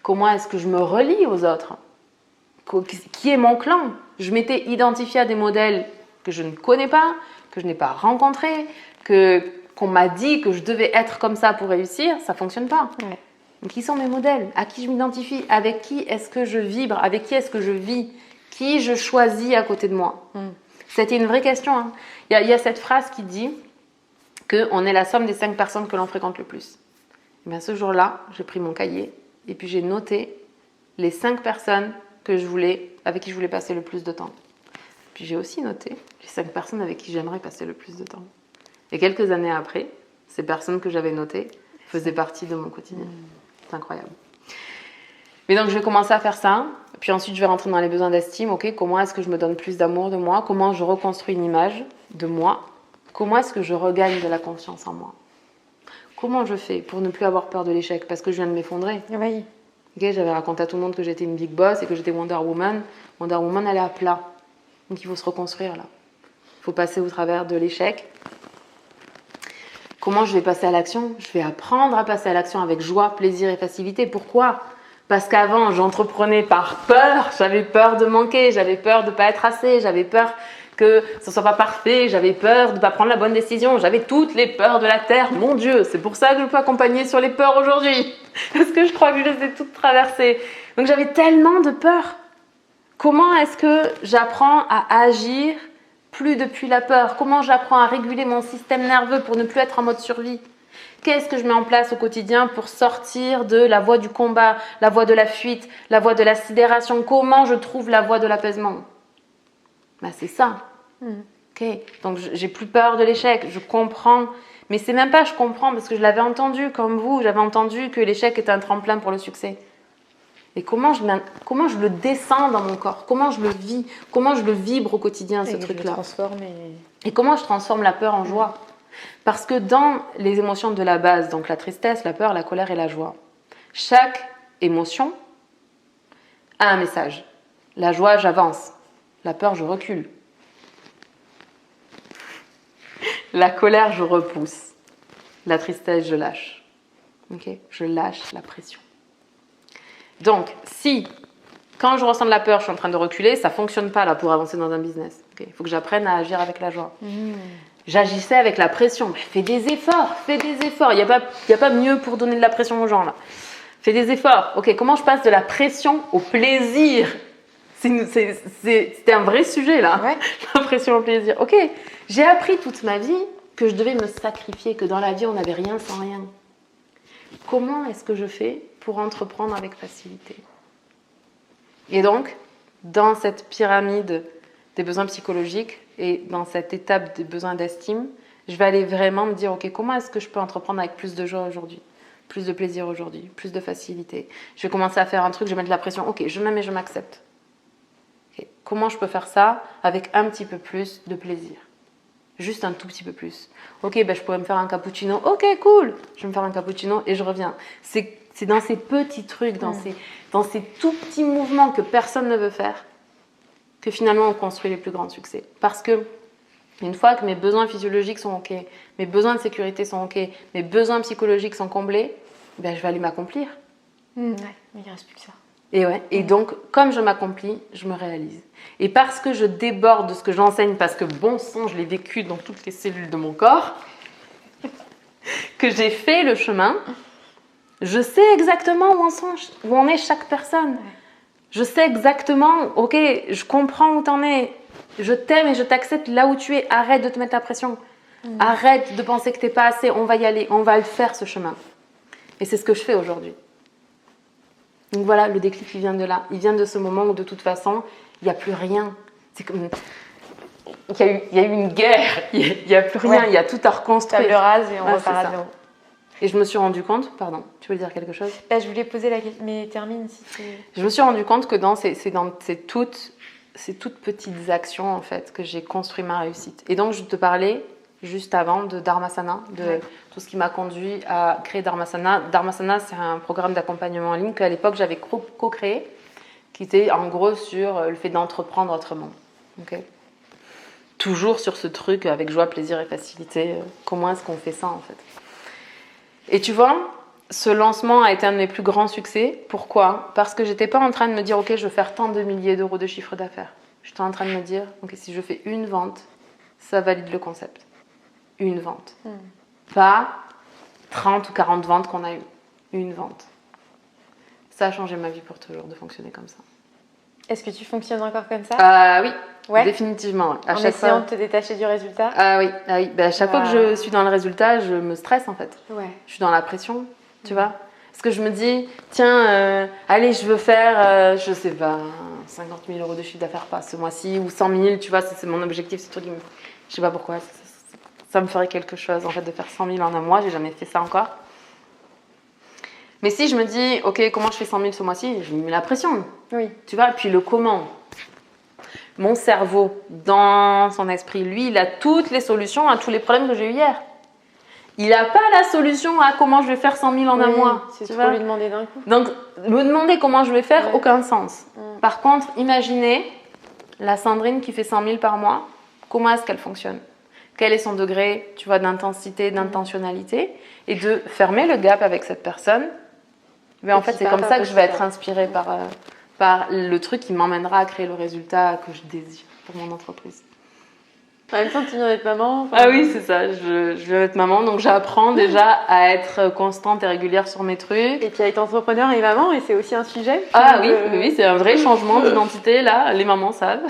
comment est-ce que je me relie aux autres? Qui est mon clan? Je m'étais identifiée à des modèles que je ne connais pas, que je n'ai pas rencontrés, qu'on m'a dit que je devais être comme ça pour réussir. Ça ne fonctionne pas. Ouais. Donc, qui sont mes modèles? À qui je m'identifie? Avec qui est-ce que je vibre? Avec qui est-ce que je vis? Qui je choisis à côté de moi? C'était une vraie question. Hein. Il y a cette phrase qui dit qu'on est la somme des 5 personnes que l'on fréquente le plus. Et bien, ce jour-là, j'ai pris mon cahier et puis j'ai noté les 5 personnes avec qui je voulais passer le plus de temps. Puis j'ai aussi noté les 5 personnes avec qui j'aimerais passer le plus de temps. Et quelques années après, ces personnes que j'avais notées faisaient partie de mon quotidien. C'est incroyable. Mais donc, je vais commencer à faire ça. Puis ensuite, je vais rentrer dans les besoins d'estime. Ok, comment est-ce que je me donne plus d'amour de moi? Comment je reconstruis une image de moi? Comment est-ce que je regagne de la confiance en moi? Comment je fais pour ne plus avoir peur de l'échec? Parce que je viens de m'effondrer. Oui. Okay, j'avais raconté à tout le monde que j'étais une big boss et que j'étais Wonder Woman. Wonder Woman, elle est à plat. Donc, il faut se reconstruire là. Il faut passer au travers de l'échec. Comment je vais passer à l'action? Je vais apprendre à passer à l'action avec joie, plaisir et facilité. Pourquoi? Parce qu'avant, j'entreprenais par peur. J'avais peur de manquer, j'avais peur de ne pas être assez, j'avais peur que ce ne soit pas parfait, j'avais peur de ne pas prendre la bonne décision. J'avais toutes les peurs de la Terre. Mon Dieu, c'est pour ça que je peux accompagner sur les peurs aujourd'hui. Parce que je crois que je les ai toutes traversées. Donc j'avais tellement de peur. Comment est-ce que j'apprends à agir plus depuis la peur? Comment j'apprends à réguler mon système nerveux pour ne plus être en mode survie? Qu'est-ce que je mets en place au quotidien pour sortir de la voie du combat, la voie de la fuite, la voie de la sidération? Comment je trouve la voie de l'apaisement? Ben, c'est ça. Okay. Donc j'ai plus peur de l'échec, je comprends. Mais c'est même pas je comprends parce que je l'avais entendu comme vous, j'avais entendu que l'échec est un tremplin pour le succès. Et comment je le descends dans mon corps? Comment je le vis? Comment je le vibre au quotidien, ce truc-là? Et comment je transforme la peur en joie? Parce que dans les émotions de la base, donc la tristesse, la peur, la colère et la joie, chaque émotion a un message. La joie, j'avance. La peur, je recule. La colère, je repousse. La tristesse, je lâche. Okay? Je lâche la pression. Donc, si, quand je ressens de la peur, je suis en train de reculer, ça ne fonctionne pas là pour avancer dans un business. Okay? Il faut que j'apprenne à agir avec la joie. J'agissais avec la pression. Mais fais des efforts, fais des efforts. Il n'y a pas mieux pour donner de la pression aux gens là. Fais des efforts. Ok, comment je passe de la pression au plaisir? C'était un vrai sujet là. Ouais. La pression au plaisir. Ok, j'ai appris toute ma vie que je devais me sacrifier, que dans la vie on n'avait rien sans rien. Comment est-ce que je fais pour entreprendre avec facilité? Et donc, dans cette pyramide des besoins psychologiques et dans cette étape des besoins d'estime, je vais aller vraiment me dire, ok, comment est-ce que je peux entreprendre avec plus de joie aujourd'hui, plus de plaisir aujourd'hui, plus de facilité? Je vais commencer à faire un truc, je vais mettre de la pression, ok, je m'aime et je m'accepte. Okay. Comment je peux faire ça avec un petit peu plus de plaisir? juste un tout petit peu plus. Ok, ben, je pourrais me faire un cappuccino. Ok, cool, je vais me faire un cappuccino et je reviens. C'est dans ces petits trucs, dans ces tout petits mouvements que personne ne veut faire, que finalement on construit les plus grands succès. Parce que une fois que mes besoins physiologiques sont ok, mes besoins de sécurité sont ok, mes besoins psychologiques sont comblés, ben, je vais aller m'accomplir. Ouais, mais il ne reste plus que ça. Et donc, comme je m'accomplis, je me réalise. Et parce que je déborde de ce que j'enseigne, parce que bon sang, je l'ai vécu dans toutes les cellules de mon corps, que j'ai fait le chemin, je sais exactement où en est chaque personne. Ouais. Je sais exactement, ok, je comprends où t'en es. Je t'aime et je t'accepte là où tu es. Arrête de te mettre la pression. Arrête de penser que t'es pas assez. On va y aller, on va le faire ce chemin. Et c'est ce que je fais aujourd'hui. Donc voilà, le déclic, il vient de là. Il vient de ce moment où, de toute façon, il n'y a plus rien. C'est comme... Il y a eu une guerre, il n'y a plus rien, il y a tout à reconstruire. Table rase et on repart à zéro. Et je me suis rendu compte, pardon, tu veux dire quelque chose? Je voulais poser la question, mais termine si tu... Je me suis rendu compte que c'est dans ces toutes petites actions, en fait, que j'ai construit ma réussite. Et donc, je te parlais juste avant de Dharmasana, de tout ce qui m'a conduit à créer Dharmasana. Dharmasana, c'est un programme d'accompagnement en ligne qu'à l'époque, j'avais co-créé, qui était en gros sur le fait d'entreprendre autrement. Okay. Toujours sur ce truc avec joie, plaisir et facilité. Comment est-ce qu'on fait ça, en fait? Et tu vois, ce lancement a été un de mes plus grands succès. Pourquoi? Parce que j'étais pas en train de me dire, ok, je veux faire tant de milliers d'euros de chiffre d'affaires. J'étais en train de me dire, ok, si je fais une vente, ça valide le concept. Une vente. Pas 30 ou 40 ventes qu'on a eues. Une vente. Ça a changé ma vie pour toujours de fonctionner comme ça. Est-ce que tu fonctionnes encore comme ça? Oui, ouais. Définitivement. En essayant de te détacher du résultat? Oui. Ben, à chaque fois que je suis dans le résultat, je me stresse en fait. Ouais. Je suis dans la pression, tu vois. Parce que je me dis, tiens, allez, je veux faire, je sais pas, 50 000 euros de chiffre d'affaires pas ce mois-ci, ou 100 000, tu vois, c'est mon objectif, c'est tout. Je sais pas pourquoi, ça me ferait quelque chose en fait de faire 100 000 en un mois, j'ai jamais fait ça encore. Mais si je me dis, ok, comment je fais 100 000 ce mois-ci, je me mets la pression. Oui. Tu vois, puis le comment. Mon cerveau, dans son esprit, lui, il a toutes les solutions à tous les problèmes que j'ai eu hier. Il n'a pas la solution à comment je vais faire 100 000 en un mois. C'est trop lui demander d'un coup. Donc, me demander comment je vais faire, aucun sens. Par contre, imaginez la Sandrine qui fait 100 000 par mois, comment est-ce qu'elle fonctionne? Quel est son degré, tu vois, d'intensité, d'intentionnalité? Et de fermer le gap avec cette personne. Mais en fait, c'est comme ça que je vais être inspirée par le truc qui m'emmènera à créer le résultat que je désire pour mon entreprise. En même temps, tu viens d'être maman. Ah oui, c'est ça, je viens d'être maman, donc j'apprends déjà à être constante et régulière sur mes trucs. Et puis à être entrepreneur et maman, et c'est aussi un sujet. Ah oui, c'est un vrai changement d'identité, là, les mamans savent.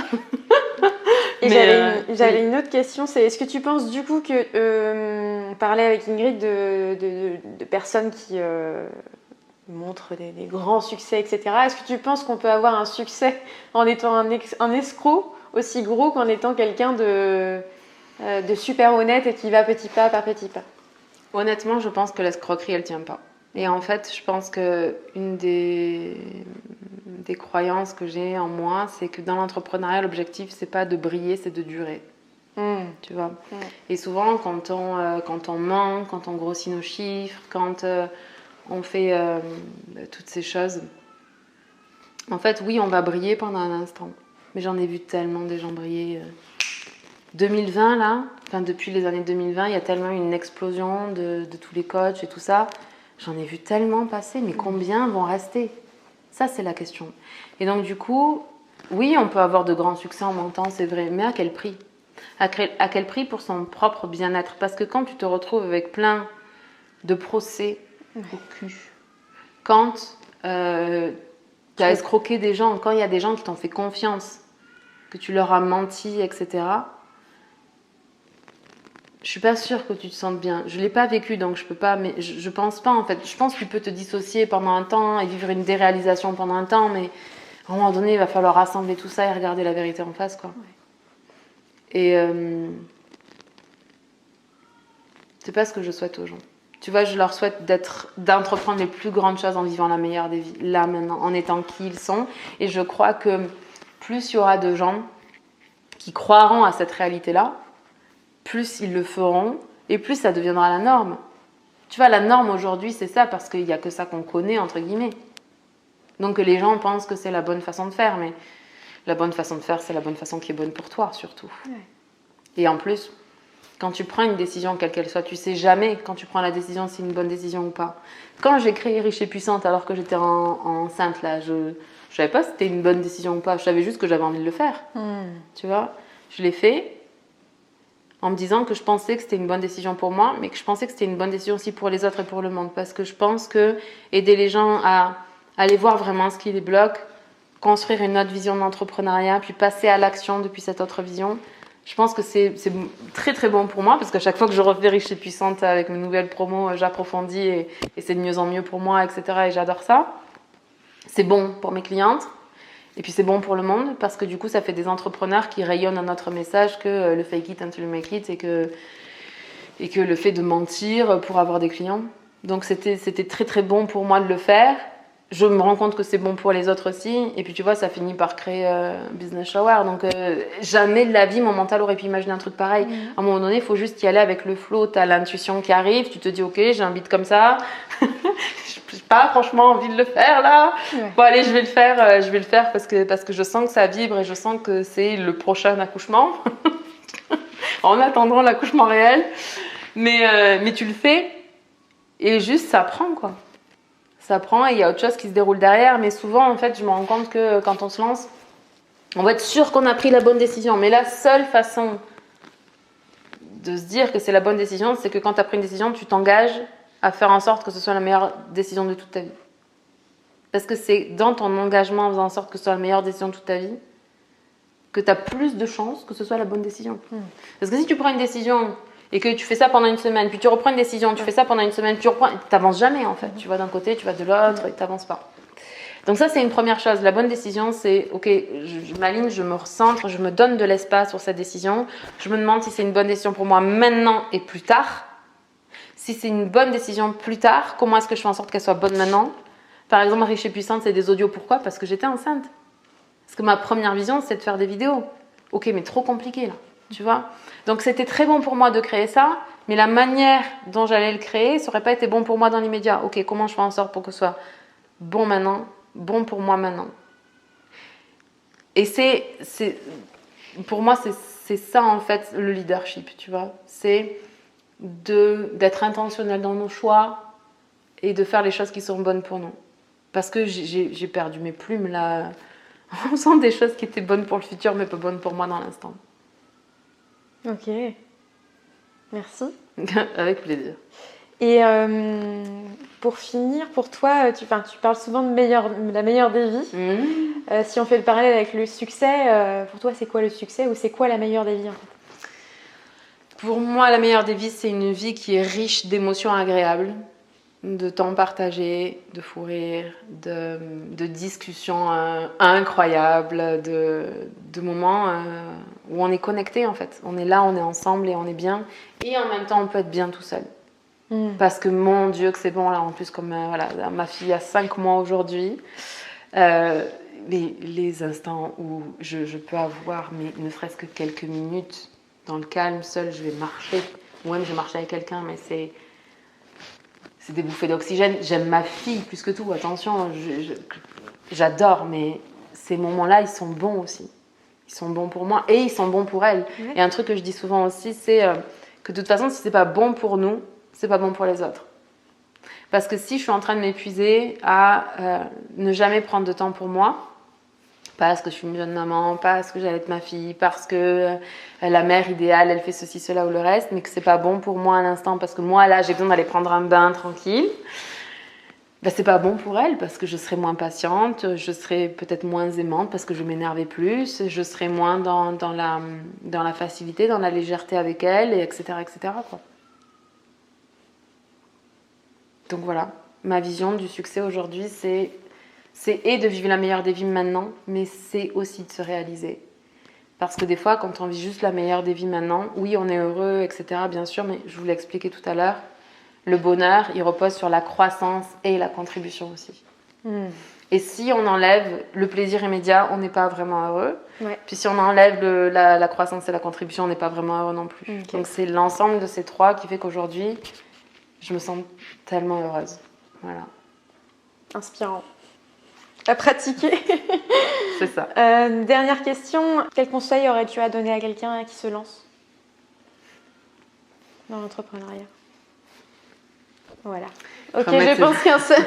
Et j'avais une autre question, c'est est-ce que tu penses du coup que, on parlait avec Ingrid de personnes qui montrent des grands succès, etc. Est-ce que tu penses qu'on peut avoir un succès en étant un escroc aussi gros qu'en étant quelqu'un de super honnête et qui va petit pas par petit pas? Honnêtement, je pense que l'escroquerie, elle tient pas. Et en fait, je pense que une des croyances que j'ai en moi, c'est que dans l'entrepreneuriat, l'objectif, c'est pas de briller, c'est de durer. Tu vois. Et souvent, quand on ment, quand on grossit nos chiffres, quand on fait toutes ces choses, en fait, oui, on va briller pendant un instant. Mais j'en ai vu tellement des gens briller. 2020, là, enfin depuis les années 2020, il y a tellement une explosion de tous les coachs et tout ça. J'en ai vu tellement passer, mais combien vont rester? Ça, c'est la question. Et donc, du coup, oui, on peut avoir de grands succès en montant, c'est vrai, mais à quel prix? À quel prix pour son propre bien-être? Parce que quand tu te retrouves avec plein de procès au cul, quand tu as escroqué des gens, quand il y a des gens qui t'ont fait confiance, que tu leur as menti, etc., je suis pas sûre que tu te sentes bien. Je l'ai pas vécu, donc je peux pas, mais je pense pas en fait. Je pense que tu peux te dissocier pendant un temps et vivre une déréalisation pendant un temps, mais à un moment donné, il va falloir rassembler tout ça et regarder la vérité en face, quoi. Et c'est pas ce que je souhaite aux gens. Tu vois, je leur souhaite d'entreprendre les plus grandes choses en vivant la meilleure des vies, là, maintenant, en étant qui ils sont. Et je crois que plus il y aura de gens qui croiront à cette réalité-là, plus ils le feront et plus ça deviendra la norme. Tu vois, la norme aujourd'hui, c'est ça, parce qu'il n'y a que ça qu'on connaît, entre guillemets. Donc les gens pensent que c'est la bonne façon de faire, mais la bonne façon de faire, c'est la bonne façon qui est bonne pour toi, surtout. Ouais. Et en plus, quand tu prends une décision, quelle qu'elle soit, tu sais jamais quand tu prends la décision si c'est une bonne décision ou pas. Quand j'ai créé Riche et Puissante, alors que j'étais enceinte, là, je ne savais pas si c'était une bonne décision ou pas. Je savais juste que j'avais envie de le faire. Tu vois, je l'ai fait en me disant que je pensais que c'était une bonne décision pour moi, mais que je pensais que c'était une bonne décision aussi pour les autres et pour le monde. Parce que je pense que aider les gens à aller voir vraiment ce qui les bloque, construire une autre vision d'entrepreneuriat, puis passer à l'action depuis cette autre vision, je pense que c'est très très bon pour moi, parce qu'à chaque fois que je refais Riche et Puissante avec mes nouvelles promos, j'approfondis et c'est de mieux en mieux pour moi, etc. Et j'adore ça. C'est bon pour mes clientes. Et puis c'est bon pour le monde, parce que du coup, ça fait des entrepreneurs qui rayonnent un autre message que le fake it until you make it et que le fait de mentir pour avoir des clients. Donc c'était très très bon pour moi de le faire. Je me rends compte que c'est bon pour les autres aussi. Et puis tu vois, ça finit par créer Business Shower. Donc jamais de la vie, mon mental aurait pu imaginer un truc pareil. À un moment donné, il faut juste y aller avec le flow. Tu as l'intuition qui arrive, tu te dis ok, j'ai un beat comme ça. J'ai pas franchement envie de le faire là. Ouais. Bon allez, je vais le faire parce que je sens que ça vibre et je sens que c'est le prochain accouchement. En attendant l'accouchement réel. Mais tu le fais et juste ça prend quoi. Ça prend et il y a autre chose qui se déroule derrière. Mais souvent, en fait, je me rends compte que quand on se lance, on va être sûr qu'on a pris la bonne décision. Mais la seule façon de se dire que c'est la bonne décision, c'est que quand tu as pris une décision, tu t'engages à faire en sorte que ce soit la meilleure décision de toute ta vie. Parce que c'est dans ton engagement en faisant en sorte que ce soit la meilleure décision de toute ta vie que tu as plus de chances que ce soit la bonne décision. Parce que si tu prends une décision et que tu fais ça pendant une semaine, puis tu reprends une décision, tu fais ça pendant une semaine, puis tu reprends, tu n'avances jamais en fait. Tu vas d'un côté, tu vas de l'autre et tu n'avances pas. Donc ça, c'est une première chose. La bonne décision, c'est, ok, je m'aligne, je me recentre, je me donne de l'espace sur cette décision. Je me demande si c'est une bonne décision pour moi maintenant et plus tard. Si c'est une bonne décision plus tard, comment est-ce que je fais en sorte qu'elle soit bonne maintenant? Par exemple, Riche et Puissante, c'est des audios. Pourquoi? Parce que j'étais enceinte. Parce que ma première vision, c'est de faire des vidéos. Ok, mais trop compliqué là. Tu vois? Donc c'était très bon pour moi de créer ça, mais la manière dont j'allais le créer, ça n'aurait pas été bon pour moi dans l'immédiat. Ok, comment je fais en sorte pour que ce soit bon maintenant, bon pour moi maintenant? Et pour moi, c'est ça en fait le leadership, tu vois? C'est d'être intentionnel dans nos choix et de faire les choses qui sont bonnes pour nous. Parce que j'ai perdu mes plumes là, en faisant des choses qui étaient bonnes pour le futur, mais pas bonnes pour moi dans l'instant. Ok, merci. Avec plaisir. Et pour finir, pour toi, tu parles souvent de la meilleure des vies. Si on fait le parallèle avec le succès, pour toi, c'est quoi le succès ou c'est quoi la meilleure des vies en fait? Pour moi, la meilleure des vies, c'est une vie qui est riche d'émotions agréables, de temps partagé, de fou rire, de discussions incroyables, de moments où on est connecté en fait. On est là, on est ensemble et on est bien. Et en même temps, on peut être bien tout seul. Parce que mon Dieu, que c'est bon là. En plus, comme voilà, ma fille a 5 mois aujourd'hui, les instants où je peux avoir, mais ne serait-ce que quelques minutes dans le calme, seule, je vais marcher. Ou même je vais marcher avec quelqu'un, mais c'est des bouffées d'oxygène. J'aime ma fille plus que tout, attention, j'adore, mais ces moments-là, ils sont bons aussi. Ils sont bons pour moi et ils sont bons pour elle. Et un truc que je dis souvent aussi, c'est que de toute façon, si c'est pas bon pour nous, c'est pas bon pour les autres. Parce que si je suis en train de m'épuiser à ne jamais prendre de temps pour moi, parce que je suis une jeune maman, parce que j'allaite ma fille, parce que la mère idéale, elle fait ceci, cela ou le reste, mais que c'est pas bon pour moi à l'instant, parce que moi, là, j'ai besoin d'aller prendre un bain tranquille, ben, c'est pas bon pour elle, parce que je serai moins patiente, je serai peut-être moins aimante, parce que je m'énervais plus, je serai moins dans la facilité, dans la légèreté avec elle, et etc., etc., quoi. Donc voilà, ma vision du succès aujourd'hui, c'est de vivre la meilleure des vies maintenant, mais c'est aussi de se réaliser. Parce que des fois, quand on vit juste la meilleure des vies maintenant, oui, on est heureux, etc., bien sûr, mais je vous l'ai expliqué tout à l'heure, le bonheur, il repose sur la croissance et la contribution aussi. Et si on enlève le plaisir immédiat, on n'est pas vraiment heureux. Ouais. Puis si on enlève la croissance et la contribution, on n'est pas vraiment heureux non plus. Ok. Donc c'est l'ensemble de ces trois qui fait qu'aujourd'hui, je me sens tellement heureuse. Voilà, Inspirant. À pratiquer. c'est ça. Dernière question. Quel conseil aurais-tu à donner à quelqu'un qui se lance dans l'entrepreneuriat? Voilà. Ok, je pense qu'un seul,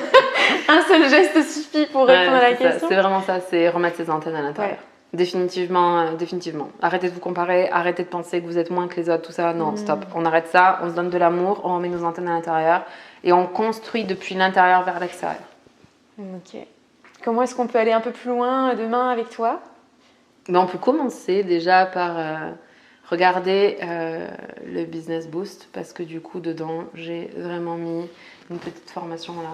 un seul geste suffit pour répondre à la question. C'est vraiment ça, c'est remettre ses antennes à l'intérieur. Ouais. Définitivement. Arrêtez de vous comparer, arrêtez de penser que vous êtes moins que les autres, tout ça. Non, stop. On arrête ça, on se donne de l'amour, on remet nos antennes à l'intérieur et on construit depuis l'intérieur vers l'extérieur. Ok. Comment est-ce qu'on peut aller un peu plus loin demain avec toi? On peut commencer déjà par regarder le Business Boost parce que du coup, dedans, j'ai vraiment mis une petite formation là,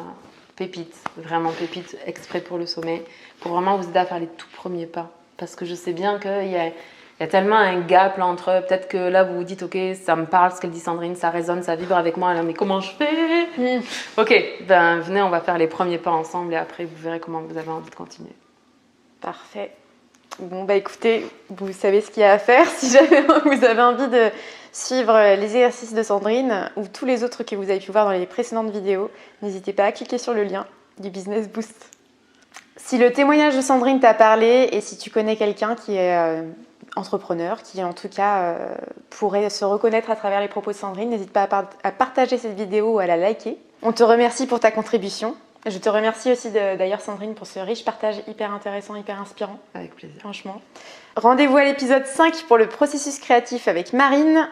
pépite, vraiment pépite, exprès pour le sommet, pour vraiment vous aider à faire les tout premiers pas. Parce que je sais bien qu'il y a tellement un gap là entre peut-être que là vous vous dites ok ça me parle ce qu'elle dit Sandrine, ça résonne, ça vibre avec moi, là, mais comment je fais? Ok, ben venez on va faire les premiers pas ensemble et après vous verrez comment vous avez envie de continuer. Parfait. Bon, bah écoutez, vous savez ce qu'il y a à faire. Si jamais vous avez envie de suivre les exercices de Sandrine ou tous les autres que vous avez pu voir dans les précédentes vidéos, n'hésitez pas à cliquer sur le lien du Business Boost. Si le témoignage de Sandrine t'a parlé et si tu connais quelqu'un qui est entrepreneur, qui en tout cas pourrait se reconnaître à travers les propos de Sandrine, n'hésite pas à partager cette vidéo ou à la liker. On te remercie pour ta contribution. Je te remercie aussi d'ailleurs Sandrine pour ce riche partage hyper intéressant, hyper inspirant. Avec plaisir. Franchement. Rendez-vous à l'épisode 5 pour le processus créatif avec Marine.